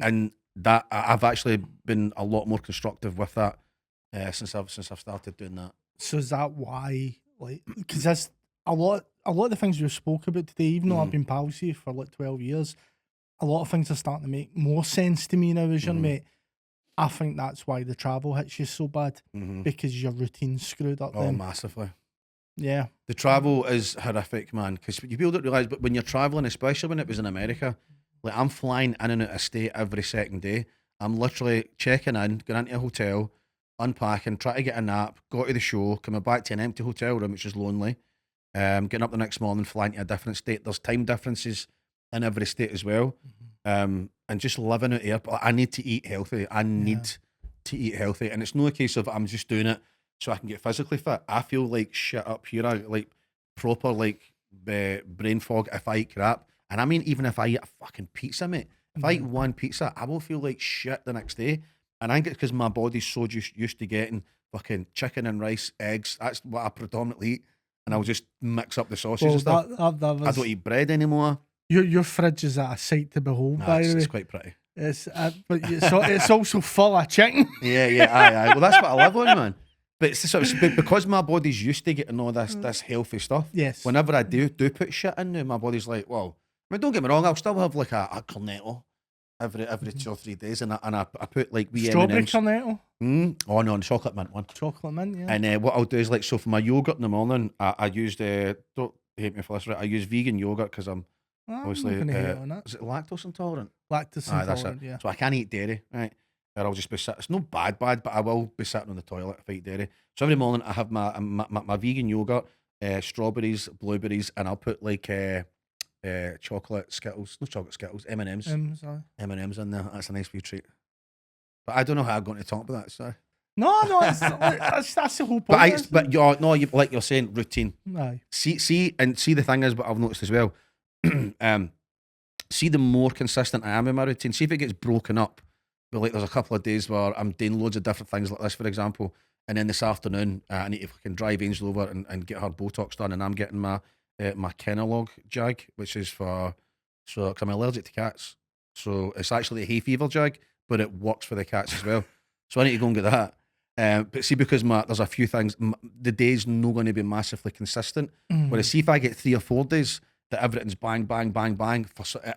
and that I've actually been a lot more constructive with that since I've started doing that. So is that why, like, because that's a lot of the things we've spoke about today, even though I've been pals with you for like 12 years, a lot of things are starting to make more sense to me now as your mate. I think that's why the travel hits you so bad, because your routine's screwed up. Oh, massively. Yeah. The travel is horrific, man, because people don't realise, but when you're travelling, especially when it was in America, like I'm flying in and out of state every second day. I'm literally checking in, going into a hotel, unpacking, trying to get a nap, go to the show, coming back to an empty hotel room, which is lonely, getting up the next morning, flying to a different state. There's time differences in every state as well. And just living out here, I need to eat healthy. I need to eat healthy. And it's no case of I'm just doing it so I can get physically fit. I feel like shit up here. I like proper like brain fog if I eat crap. And I mean, even if I eat a fucking pizza, mate, if I eat one pizza, I will feel like shit the next day. And I think it's because my body's so used to getting fucking chicken and rice, eggs. That's what I predominantly eat. And I'll just mix up the sausages and stuff. I don't eat bread anymore. Your fridge is a sight to behold, by the way. It's quite pretty. But it's also full of chicken. Yeah, aye. Well, that's what I live on, man. But it's sort of, because my body's used to getting all this healthy stuff. Yes. Whenever I do put shit in there, my body's like, well, I mean, don't get me wrong, I'll still have like a cornetto every 2 or 3 days, and I put like wee strawberry M&Ms. cornetto. Oh no, the chocolate mint one. Chocolate mint, yeah. And what I'll do is, like, so for my yogurt in the morning, I used don't hate me for this, right? I use vegan yogurt because I'm obviously I'm not gonna hate on that. is it lactose intolerant? Lactose intolerant, yeah. So I can't eat dairy, right? Or I'll just be sitting. It's not bad, but I will be sitting on the toilet if I eat dairy. So every morning I have my vegan yogurt, strawberries, blueberries, and I'll put like chocolate Skittles, no chocolate Skittles, M&Ms. M&Ms in there. That's a nice wee treat. But I don't know how I'm going to talk about that. Sorry. No, that's the whole point. But you like you're saying routine. Aye. See the thing is, what I've noticed as well. See, the more consistent I am in my routine. See if it gets broken up. But like, there's a couple of days where I'm doing loads of different things like this, for example, and then this afternoon I need to fucking drive Angel over and get her Botox done, and I'm getting my Kenalog jag, which is because I'm allergic to cats. So it's actually a hay fever jag, but it works for the cats as well. So I need to go and get that. But see, because there's a few things, the day's not going to be massively consistent. Whereas see if I get 3 or 4 days that everything's bang, bang, bang, bang,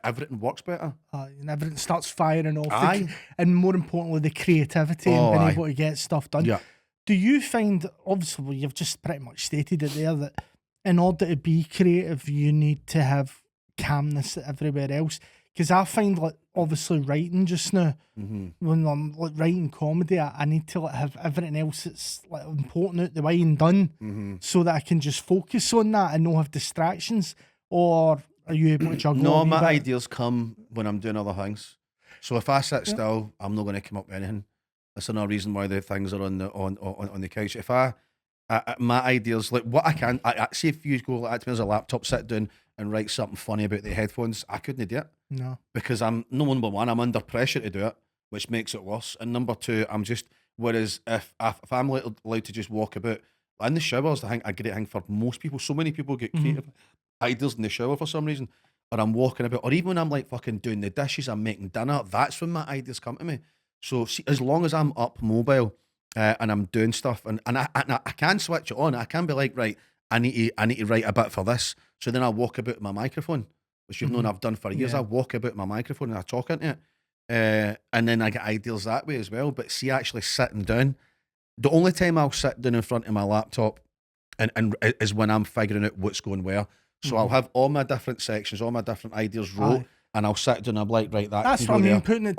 everything works better. And everything starts firing off. And more importantly, the creativity and being able to get stuff done. Yeah. Do you find, obviously, you've just pretty much stated it there, that in order to be creative, you need to have calmness everywhere else. Because I find, like, obviously writing just now, when I'm like writing comedy, I need to like have everything else that's like important out the way and done, so that I can just focus on that and not have distractions. Or are you able to juggle? No, my ideas come when I'm doing other things. So if I sit still, I'm not going to come up with anything. That's another reason why the things are on the couch. If my ideas, like what I see, if you go like that to me as a laptop, sit down and write something funny about the headphones, I couldn't do it. No, because I'm number one, I'm under pressure to do it, which makes it worse. And number two, I'm just whereas if I'm allowed to just walk about in the showers, I think a great thing for most people. So many people get creative ideas in the shower for some reason, or I'm walking about, or even when I'm like fucking doing the dishes, I'm making dinner. That's when my ideas come to me. So see, as long as I'm up mobile and I'm doing stuff, and I can switch it on, I can be like, right, I need to write a bit for this. So then I walk about my microphone, which you've known I've done for years. I walk about my microphone and I talk into it. And then I get ideas that way as well. But see, actually sitting down, the only time I'll sit down in front of my laptop and is when I'm figuring out what's going where. So I'll have all my different sections, all my different ideas wrote, and I'll sit down and I'm like, right, that's what I mean, putting it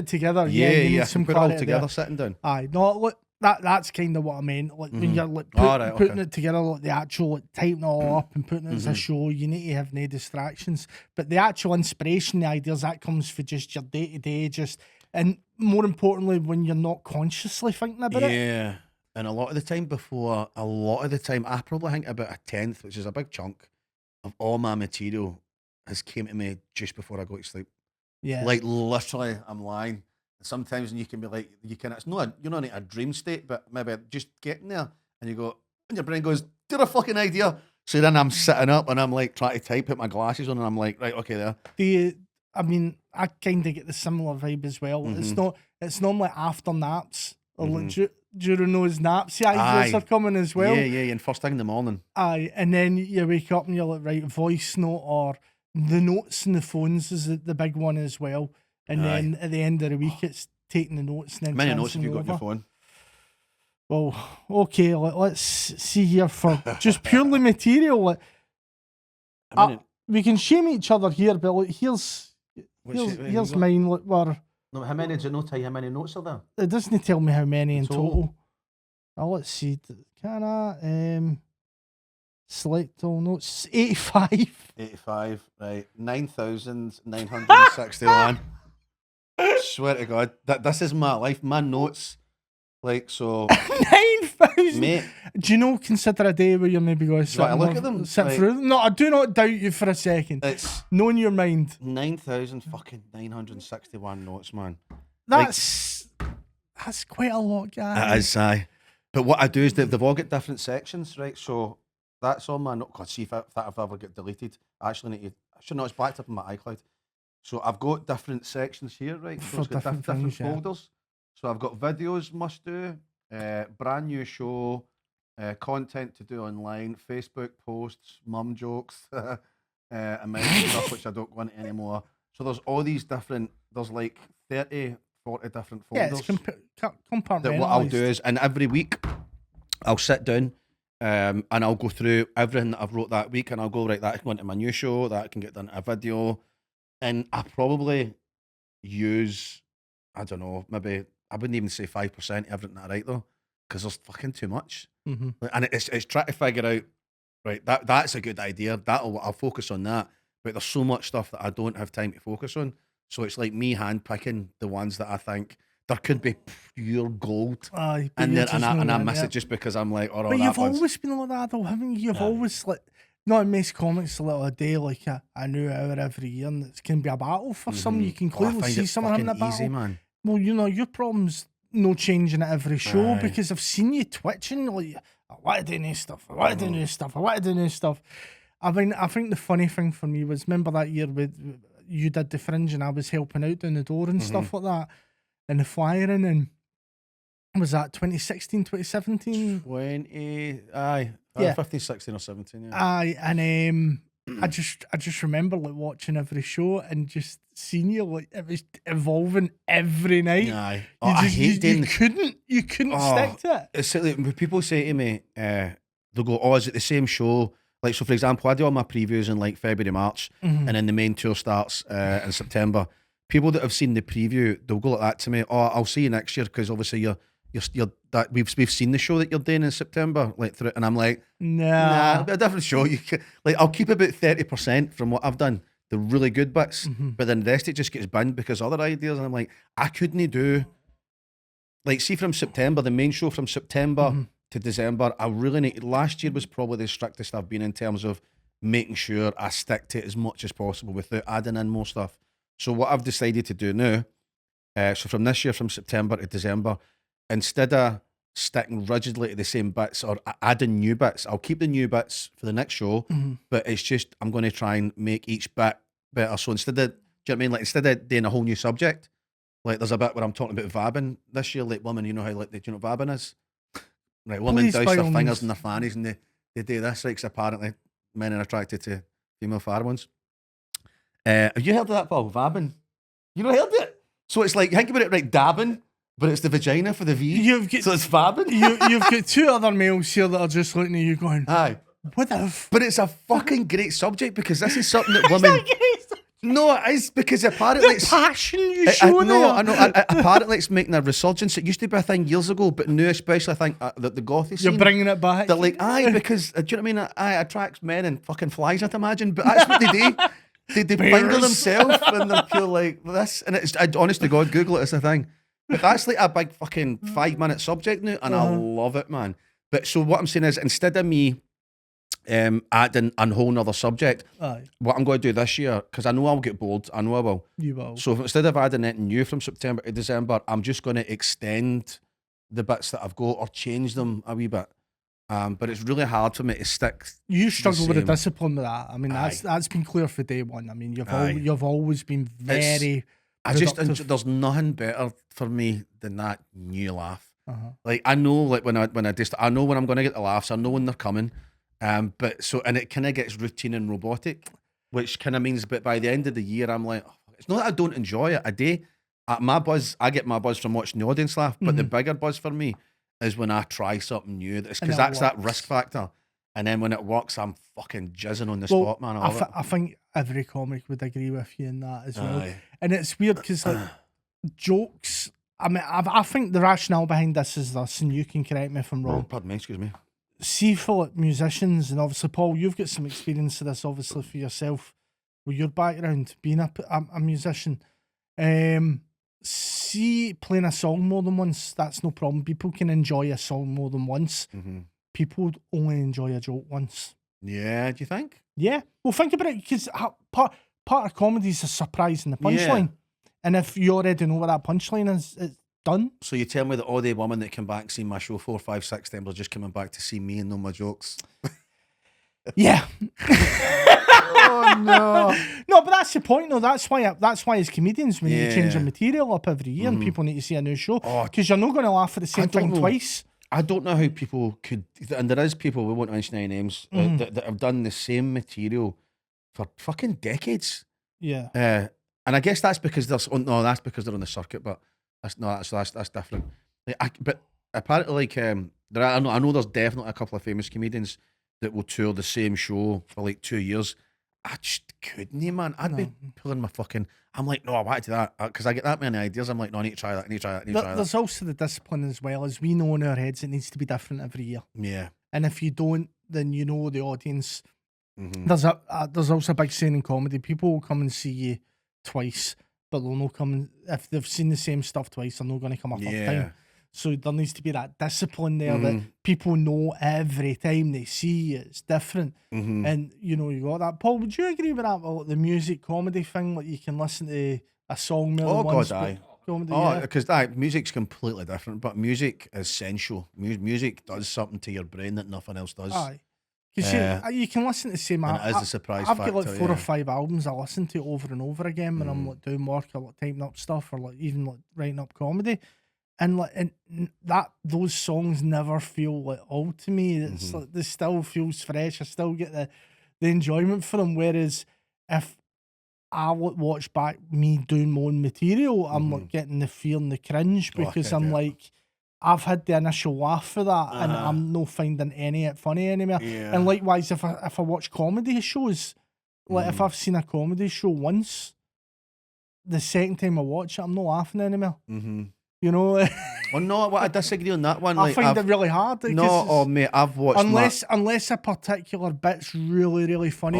together. Yeah, some put it all together, there. sitting down. Aye, no, look, that's kind of what I meant. Like when you're like putting it together, like the actual like, typing it all up and putting it as a show, you need to have no distractions. But the actual inspiration, the ideas, that comes for just your day to day, and more importantly, when you're not consciously thinking about it. Yeah, and a lot of the time, I probably think about a tenth, which is a big chunk of all my material, has came to me just before I go to sleep. Yeah, like literally, I'm lying. Sometimes you can be like, it's not, you're not in a dream state, but maybe just getting there and you go, and your brain goes, "Did a fucking idea." So then I'm sitting up and I'm like trying to type, put my glasses on, and I'm like, right, okay, there. I mean, I kind of get the similar vibe as well. It's normally after naps or like during those naps, the ideas are coming as well. Yeah, and first thing in the morning. Aye, and then you wake up and you're like, right, voice note or the notes in the phones is the big one as well. And then at the end of the week, it's taking the notes and then many notes have you got on your phone? Well, okay, let's see here for just purely material. We can shame each other here, but like, here's mine. Look, no, how many? Does it not tell you how many notes are there? It doesn't tell me how many in total. Let's see. Can I select all notes? 85. 85, right? 9,961. Swear to God, this is my life. My notes, like so. 9,000. Mate, do you know? Consider a day where you're maybe going to look at them, sit through them. No, I do not doubt you for a second. It's knowing your mind. 9,961 notes, man. That's quite a lot, guys. It is, aye. But what I do is they've all got different sections, right? So that's on my note. God, see if that ever get deleted. I actually need to. I should know it's backed up in my iCloud. So I've got different sections here, right? So it's got different folders. So I've got videos must do, brand new show, content to do online, Facebook posts, mum jokes, American stuff which I don't go into anymore. So there's all these different, there's like 30, 40 different folders. Yeah, it's compartmentalised. That what I'll do is, and every week I'll sit down and I'll go through everything that I've wrote that week, and I'll go, right, that can go into my new show, that can get done in a video. And I probably use, I don't know, maybe, I wouldn't even say 5% of everything that I write though, because there's fucking too much. And it's trying to figure out, right, that's a good idea, I'll focus on that, but there's so much stuff that I don't have time to focus on. So it's like me handpicking the ones that I think there could be pure gold. And I miss it just because I'm like, but you've always been like that though, haven't you? You've always like, not most comics a little a day, like a new hour every year, and it can be a battle for some. You can clearly see someone having a battle. Easy, man. Well, you know, your problem's no changing at every show because I've seen you twitching, like, I want to do new stuff, I want to do new stuff, I want to do new stuff. I mean, I think the funny thing for me was, remember that year with you did the Fringe and I was helping out down the door and stuff like that, and the flyering, and was that 2016, 2017? 15, 16 or 17, yeah. Aye, and I just remember like watching every show and just seeing you, like it was evolving every night. Aye. I hate you couldn't stick to it. It's like when people say to me, they'll go, "Oh, is it the same show? Like, so for example, I do all my previews in like February, March, and then the main tour starts in September. People that have seen the preview, they'll go like that to me. Oh, I'll see you next year because obviously you're that we've seen the show that you're doing in September, like through, and I'm like, nah, it'll be a different show. Like, I'll keep about 30% from what I've done, the really good bits, but then the rest it just gets binned because other ideas, and I'm like, I couldn't do. Like, see, from September, the main show from September to December, I really need. Last year was probably the strictest I've been in terms of making sure I stick to it as much as possible without adding in more stuff. So what I've decided to do now, so from this year, from September to December, instead of sticking rigidly to the same bits or adding new bits, I'll keep the new bits for the next show, but it's just I'm going to try and make each bit better. So instead of, do you know what I mean? Like, instead of doing a whole new subject, like there's a bit where I'm talking about vabbing this year. Like, women, you know how, like, do you know what vabbing is? Right, women douse their fingers in their fannies and they do this, right? 'Cause apparently men are attracted to female far ones. Have you heard of that, Paul? Vabbing? You not heard it? So it's like, think about it, right? Dabbing, but it's the vagina for the V. So it's vabbing. You've got two other males here that are just looking at you going, aye. What the But it's a fucking great subject because this is something that women. No, it is because apparently the passion you show no, I know. Apparently, it's making a resurgence. It used to be a thing years ago, but now, especially, I think that the gothy scene. You're bringing it back. They're like, aye, because do you know what I mean? Aye, attracts men and fucking flies, I'd imagine. But that's what they do. They finger themselves and they're cool like this. And it's, honest to God, Google it. It's a thing. But that's like a big fucking 5-minute subject now, and I love it, man. But so what I'm saying is, instead of me adding a whole nother subject, what I'm going to do this year, because I know I'll get bored, I know I will. You will. So instead of adding anything new from September to December, I'm just going to extend the bits that I've got or change them a wee bit. But it's really hard for me to stick. You struggle with the discipline with that. I mean, that's been clear for day one. I mean, you've always been very. There's nothing better for me than that new laugh. Like, I know, like when I know when I'm going to get the laughs. I know when they're coming. But so, and it kind of gets routine and robotic, which kind of means, but by the end of the year, I'm like, it's not that I don't enjoy it. I get my buzz from watching the audience laugh, but the bigger buzz for me is when I try something new. Because that's that risk factor. And then when it works, I'm fucking jizzing on the spot, man. I think every comic would agree with you in that as well. And it's weird because like jokes. I mean, I think the rationale behind this is this, and you can correct me if I'm wrong. Pardon me, excuse me. See, for like musicians, and obviously, Paul, you've got some experience of this, obviously, for yourself, with your background being a musician. See, playing a song more than once, that's no problem. People can enjoy a song more than once. People only enjoy a joke once. Yeah, do you think? Yeah. Well, think about it, because part of comedy is a surprise in the punchline. And if you already know what that punchline is, it's done. So you tell me that all the women that come back and see my show 4, 5, 6 times are just coming back to see me and know my jokes? Yeah. Oh no. No, but that's the point though. That's why as comedians we need to change our material up every year and people need to see a new show. Because you're not going to laugh at the same thing twice. I don't know how people could, and there is people, we won't mention any names, that have done the same material for fucking decades. Yeah. And I guess that's because that's on the circuit, but that's different. Like, but apparently, like I know there's definitely a couple of famous comedians that will tour the same show for like 2 years. I just couldn't, man. I'd be pulling my fucking. I'm like, no, I want to do that because I get that many ideas. I'm like, no, I need to try that. There's also the discipline as well, as we know in our heads it needs to be different every year. Yeah. And if you don't, then you know the audience. There's also a big saying in comedy: people will come and see you twice, but they'll not come if they've seen the same stuff twice. They're not going to come a third time. So there needs to be that discipline there that people know every time they see you, it's different. And you know, you got that. Paul, would you agree with that? Well, the music comedy thing, like you can listen to a song more than once. Because music's completely different, but music is sensual. Music does something to your brain that nothing else does. Because you can listen to the same. And it is a surprise I've factor. got like 4 or 5 albums I listen to over and over again when I'm like doing work or like typing up stuff or like even like writing up comedy. And those songs never feel like old to me. It's like they still feels fresh. I still get the enjoyment for them. Whereas if I watch back me doing my own material, I'm like getting the fear and the cringe because I'm like, I've had the initial laugh for that, and Uh-huh. I'm not finding any of it funny anymore. Yeah. And likewise, if I watch comedy shows, like if I've seen a comedy show once, the second time I watch it, I'm not laughing anymore. You know, Oh no, well, I disagree on that one. I Like, find it really hard. no, because oh mate, I've watched unless a particular bit's really funny,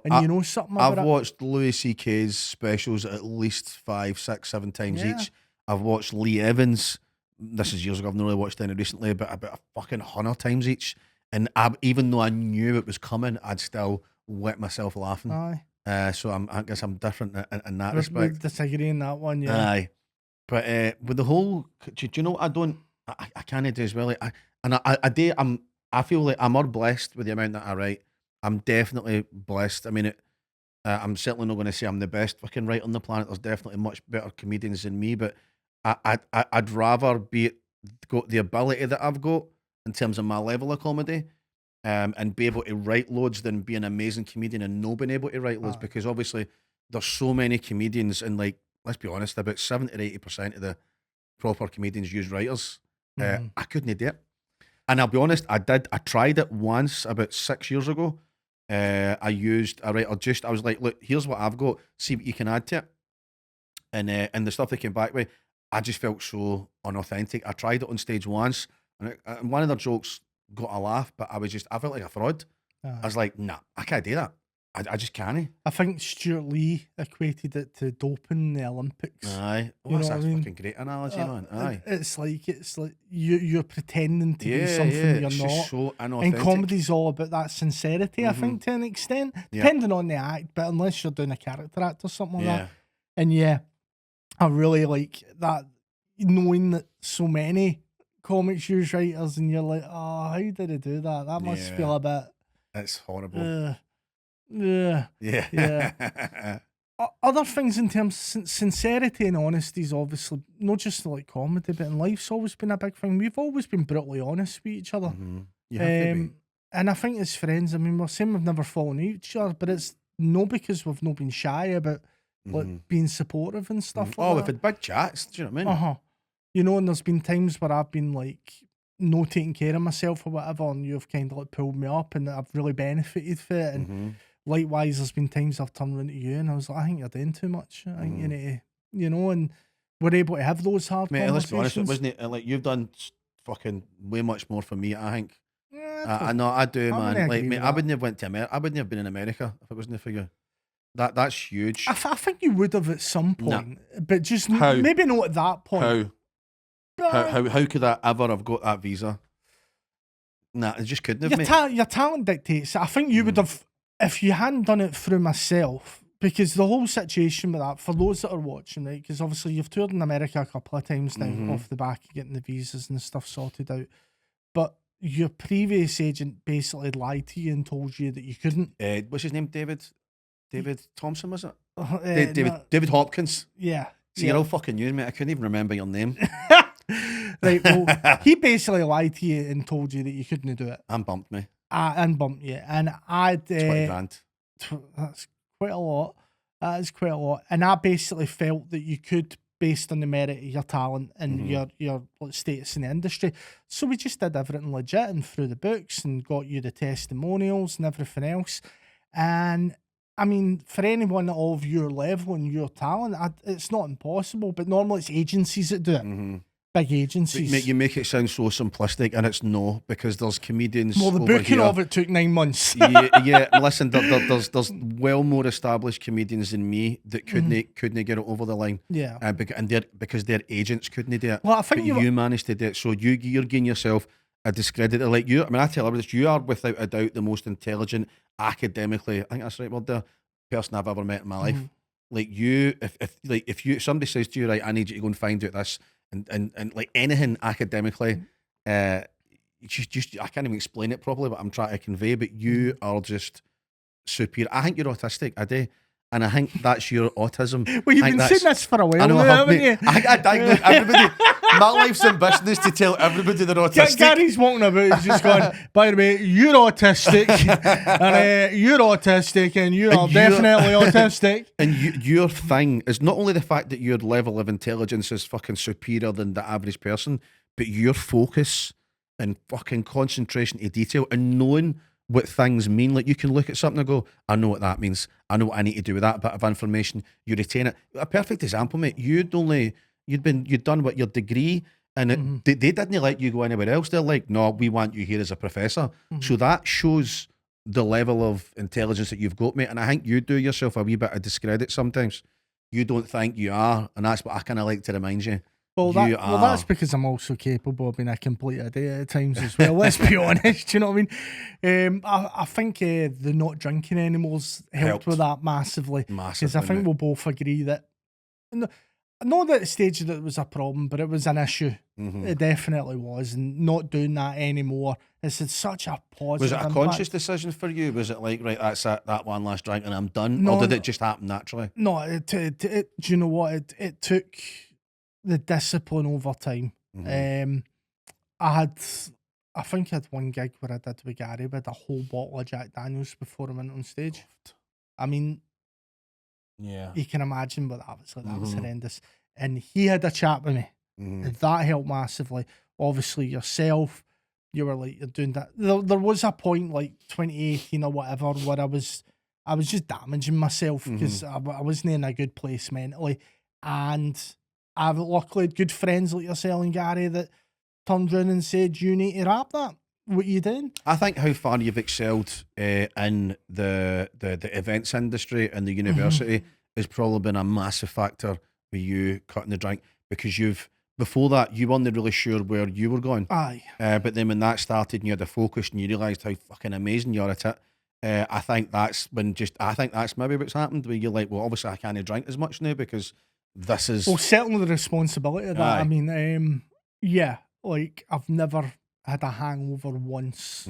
and you know something about I've it. watched Louis C.K.'s specials at least 5, 6, 7 times Yeah. each. I've watched Lee Evans. This is years ago. I've not really watched any recently, but about a fucking 100 times each. And even though I knew it was coming, I'd still wet myself laughing. Aye. So I guess I'm different in that We respect. disagree in that one, yeah. Aye. But with the whole, do you know what I can't do as well. I feel like I'm more blessed with the amount that I write. I'm definitely blessed. I mean, I'm certainly not going to say I'm the best fucking writer on the planet. There's definitely much better comedians than me, but I'd rather got the ability that I've got in terms of my level of comedy, and be able to write loads than be an amazing comedian and not being able to write loads, because obviously there's so many comedians, and like, let's be honest, about 70 or 80% of the proper comedians use writers. I couldn't do it. And I'll be honest, I tried it once about 6 years ago. I used a writer. I was like, look, here's what I've got, see what you can add to it. And the stuff they came back with, I just felt so unauthentic. I tried it on stage once, and one of their jokes got a laugh, but I felt like a fraud. I was like, nah, I can't do that. I just can't. I think Stuart Lee equated it to doping in the Olympics. Aye. You know That's what I mean? fucking great analogy, man. Aye. It's like you're pretending to be something you're it's not. just so And inauthentic. comedy's all about that sincerity, I think, to an extent, depending on the act. But unless you're doing a character act or something like that, and I really like that, knowing that so many comics use writers, and you're like, oh, how did they do that? That must feel a bit. It's horrible. Yeah. Other things in terms of sincerity and honesty is obviously not just like comedy, but in life's always been a big thing. We've always been brutally honest with each other. You have to be. And I think as friends, I mean, we're saying we've never fallen out each other, but it's not because we've not been shy about like being supportive and stuff like that. We've had big chats, do you know what I mean? You know, and there's been times where I've been like not taking care of myself or whatever, and you've kind of like pulled me up, and I've really benefited from it. And likewise, there's been times I've turned around to you and I was like, I think you're doing too much. I think you need to, you know, and we're able to have those hard Mate, let's conversations. be honest, wasn't it? Like, you've done fucking way much more for me, I think. Yeah, I know, I do, I man. wouldn't Like, agree mate, with I that. wouldn't have went to America. I wouldn't have been in America if it wasn't for you. That's huge. I think you would have at some point, but just How? maybe not at that point. How could I ever have got that visa? Nah, I just couldn't have, mate. Your talent dictates it. I think you would have, if you hadn't done it through myself, because the whole situation with that, for those that are watching, right, because obviously you've toured in America a couple of times now off the back of getting the visas and stuff sorted out, but your previous agent basically lied to you and told you that you couldn't. What's his name? David Thompson, was it? No, David Hopkins. yeah. See, you're all fucking you, mate. I couldn't even remember your name. Right, well, he basically lied to you and told you that you couldn't do it. And bumped me. And bumped you. And I'd... 20 grand. That's quite a lot. That is quite a lot. And I basically felt that you could, based on the merit of your talent and your status in the industry. So we just did everything legit and through the books and got you the testimonials and everything else. And I mean, for anyone of your level and your talent, it's not impossible, but normally it's agencies that do it. Big agencies. Mate, you make it sound so simplistic, and it's no, because there's comedians. Well, the over booking here. of it took 9 months. yeah, listen, there's well more established comedians than me that couldn't get it over the line. Yeah. Because their agents couldn't do it. Well, I think but you managed to do it, so you're getting yourself a discredit. Like you, I mean, I tell everybody this, you are without a doubt the most intelligent, academically, I think that's the right word there, person I've ever met in my life. Like you, if somebody says to you, right, I need you to go and find out this, and like anything academically, just I can't even explain it properly, but I'm trying to convey. But you are just superior. I think you're autistic, I do, and I think that's your autism. Well, you've been saying this for a while, I know, haven't you? I diagnose everybody. My life's ambition is to tell everybody they're autistic. Gary's walking about, he's just going, by the way, you're autistic, and you're autistic, and you are definitely autistic. And your thing is not only the fact that your level of intelligence is fucking superior than the average person, but your focus and fucking concentration to detail and knowing what things mean. Like, you can look at something and go, I know what that means. I know what I need to do with that bit of information. You retain it. A perfect example, mate. You'd done what your degree, and they didn't let you go anywhere else. They're like, no, we want you here as a professor. So that shows the level of intelligence that you've got, mate. And I think you do yourself a wee bit of discredit sometimes. You don't think you are, and that's what I kind of like to remind you. Well, that's because I'm also capable of being a complete idiot at times as well. Let's be honest. Do you know what I mean? I think the not drinking anymore's helped with that massively. Because I think we'll both agree that, not at the stage that it was a problem, but it was an issue. It definitely was. And not doing that anymore, it's had such a positive Was it a impact. conscious decision for you? Was it like, right, that's it, that one last drink and I'm done? No, or did it just happen naturally? No, do you know what? It took the discipline over time. I think I had one gig where I did with Gary with a whole bottle of Jack Daniels before I went on stage. I mean, yeah, you can imagine what that was like. That was horrendous. And he had a chat with me. And that helped massively. Obviously, yourself, you were like, you're doing that. There was a point like 2018 or whatever where I was just damaging myself because I wasn't in a good place mentally. And I've luckily had good friends like yourself and Gary that turned around and said, you need to wrap that. What are you doing? I think how far you've excelled in the events industry and the university has probably been a massive factor with you cutting the drink, because before that, you weren't really sure where you were going. Aye. But then when that started and you had a focus and you realised how fucking amazing you are at it, I think that's maybe what's happened, where you're like, well, obviously I can't drink as much now because this is... Well, certainly the responsibility of that. Aye. I mean, yeah, like I've never had a hangover once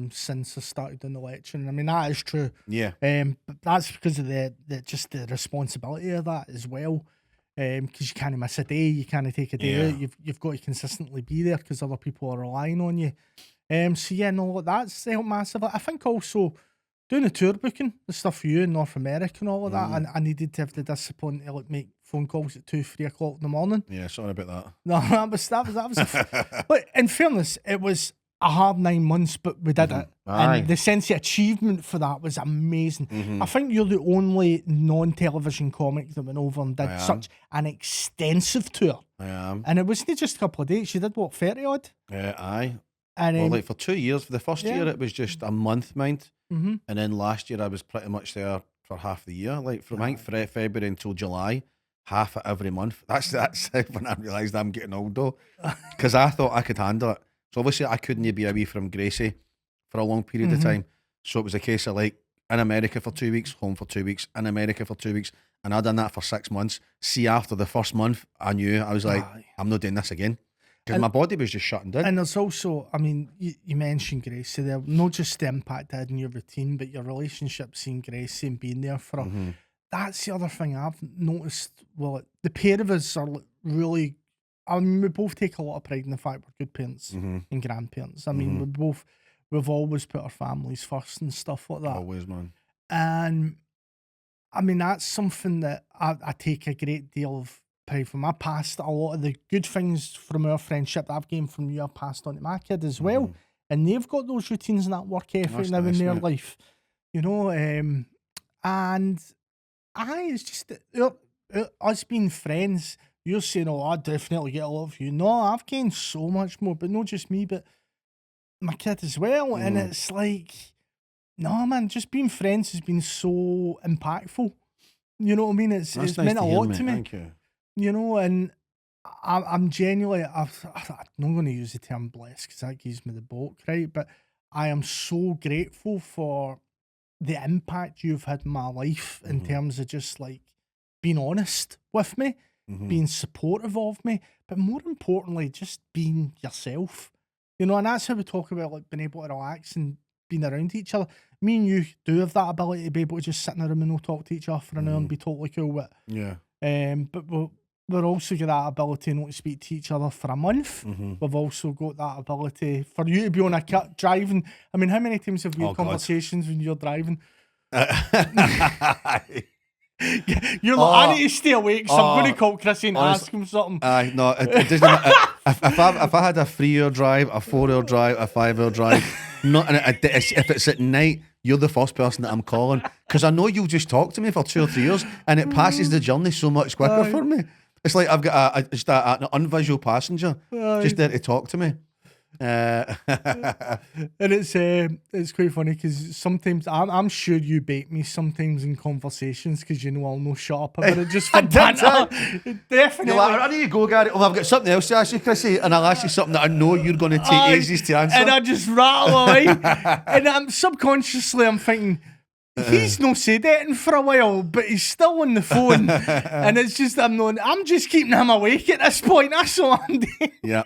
since I started doing the lecturing. I mean, that is true. Yeah. But that's because of the responsibility of that as well. Because you can't miss a day, you can't take a day out. You've got to consistently be there because other people are relying on you. So yeah, no, that's helped massively. I think also doing the tour booking, the stuff for you in North America and all of that, and I needed to have the discipline to like make phone calls at 2-3 o'clock in the morning. Yeah, sorry about that. No, that was but in fairness, it was a hard 9 months, but we did it. Aye. And the sense of achievement for that was amazing. I think you're the only non-television comic that went over and did such an extensive tour. I am. And it wasn't just a couple of dates, you did what, 30 odd? Aye. And well, like for 2 years, for the first year it was just a month, mind. Mhm. And then last year I was pretty much there for half the year. Like from I think February until July, half of every month. That's when I realised I'm getting old though. Because I thought I could handle it. So obviously I couldn't be away from Gracie for a long period of time. So it was a case of like in America for 2 weeks, home for 2 weeks, in America for 2 weeks. And I'd done that for 6 months. See, after the first month, I knew, I was like, I'm not doing this again. Because my body was just shutting down. And there's also, I mean, you mentioned Gracie there, not just the impact it had in your routine, but your relationship, seeing Gracie and being there for her. That's the other thing I've noticed. Well, the pair of us are really, I mean, we both take a lot of pride in the fact we're good parents and grandparents. I mean, we've always put our families first and stuff like that. Always, man. And I mean, that's something that I take a great deal of pride from. I passed a lot of the good things from our friendship that I've gained from you, I've passed on to my kid as well. And they've got those routines and that work ethic now in their life, you know. And it's just us being friends. You're saying, oh, I definitely get a lot of you. No, I've gained so much more, but not just me, but my kid as well. And it's like, no, man, just being friends has been so impactful. You know what I mean? It's meant a lot to me. Thank you. You know, and I'm genuinely, I'm not going to use the term blessed because that gives me the bulk, right? But I am so grateful for the impact you've had in my life in terms of just like being honest with me, being supportive of me, but more importantly, just being yourself. You know, and that's how we talk about like being able to relax and being around each other. Me and you do have that ability to be able to just sit in a room and not talk to each other for an hour and be totally cool with it. Yeah. But we're also got that ability not to speak to each other for a month. We've also got that ability for you to be on a cut driving. I mean, how many times have you had conversations when you're driving? You're like, I need to stay awake, so I'm going to call Chrissy and ask him something. No, it doesn't. if I had a 3-hour drive, a 4-hour drive, a 5-hour drive, not if it's at night, you're the first person that I'm calling because I know you'll just talk to me for 2 or 3 hours and it passes the journey so much quicker for me. It's like I've got an unvisual passenger just there to talk to me. And it's quite funny because sometimes I'm sure you bait me sometimes in conversations because I'll no shut up about it just for banter. Definitely. Like, I need to go, Gary. I've got something else to ask you, Chrissy, and I'll ask you something that I know you're going to take ages to answer. And I just rattle away, and I'm subconsciously thinking. He's not said anything for a while, but he's still on the phone, and it's just I'm just keeping him awake at this point. That's all I'm doing. Yeah,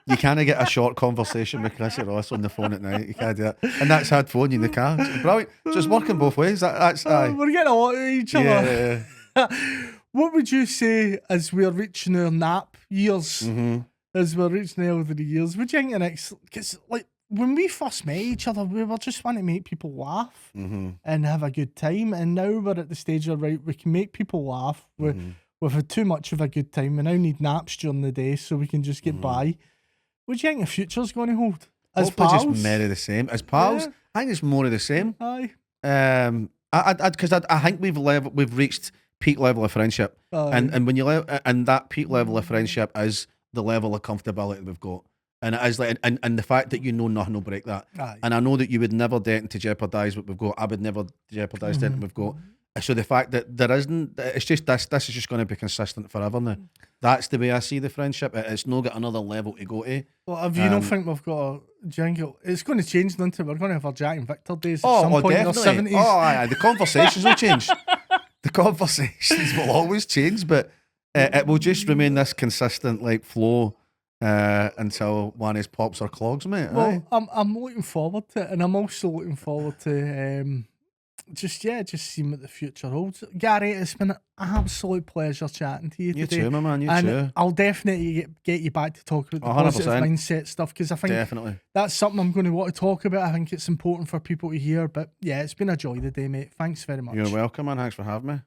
you can't get a short conversation with Chrissy Ross on the phone at night. You can't do that, and that's hard phone you in the car. It's brilliant. So it's working both ways. That's we're getting a lot of each other. What would you say as we're reaching our nap years? As we're reaching the elderly years, would you think the next? Because when we first met each other, we were just wanting to make people laugh and have a good time. And now we're at the stage where we can make people laugh. We've had too much of a good time. We now need naps during the day so we can just get by. What do you think the future's going to hold? As hopefully pals? just more of the same. As pals, I think it's more of the same. Aye. Because I think we've reached peak level of friendship. And when and that peak level of friendship is the level of comfortability we've got. And it is and the fact that nothing will break that. Aye. And I know that you would never dare to jeopardise what we've got. I would never jeopardise anything we've got. So the fact that there isn't, it's just this is just going to be consistent forever now. That's the way I see the friendship. It's not got another level to go to. Well, if you don't think we've got a jingle, it's going to change, isn't it? We're going to have our Jack and Victor days at some point in our 70s. Oh, aye. The conversations will change. The conversations will always change, but it will just remain this consistent flow. Until one is pops or clogs, mate. Well, I'm looking forward to it, and I'm also looking forward to just seeing what the future holds. Gary, it's been an absolute pleasure chatting to you today. You too, my man. You too. I'll definitely get you back to talk about the 100%. positive mindset stuff because I think definitely that's something I'm going to want to talk about. I think it's important for people to hear. But yeah, it's been a joy today, mate. Thanks very much. You're welcome, man. Thanks for having me.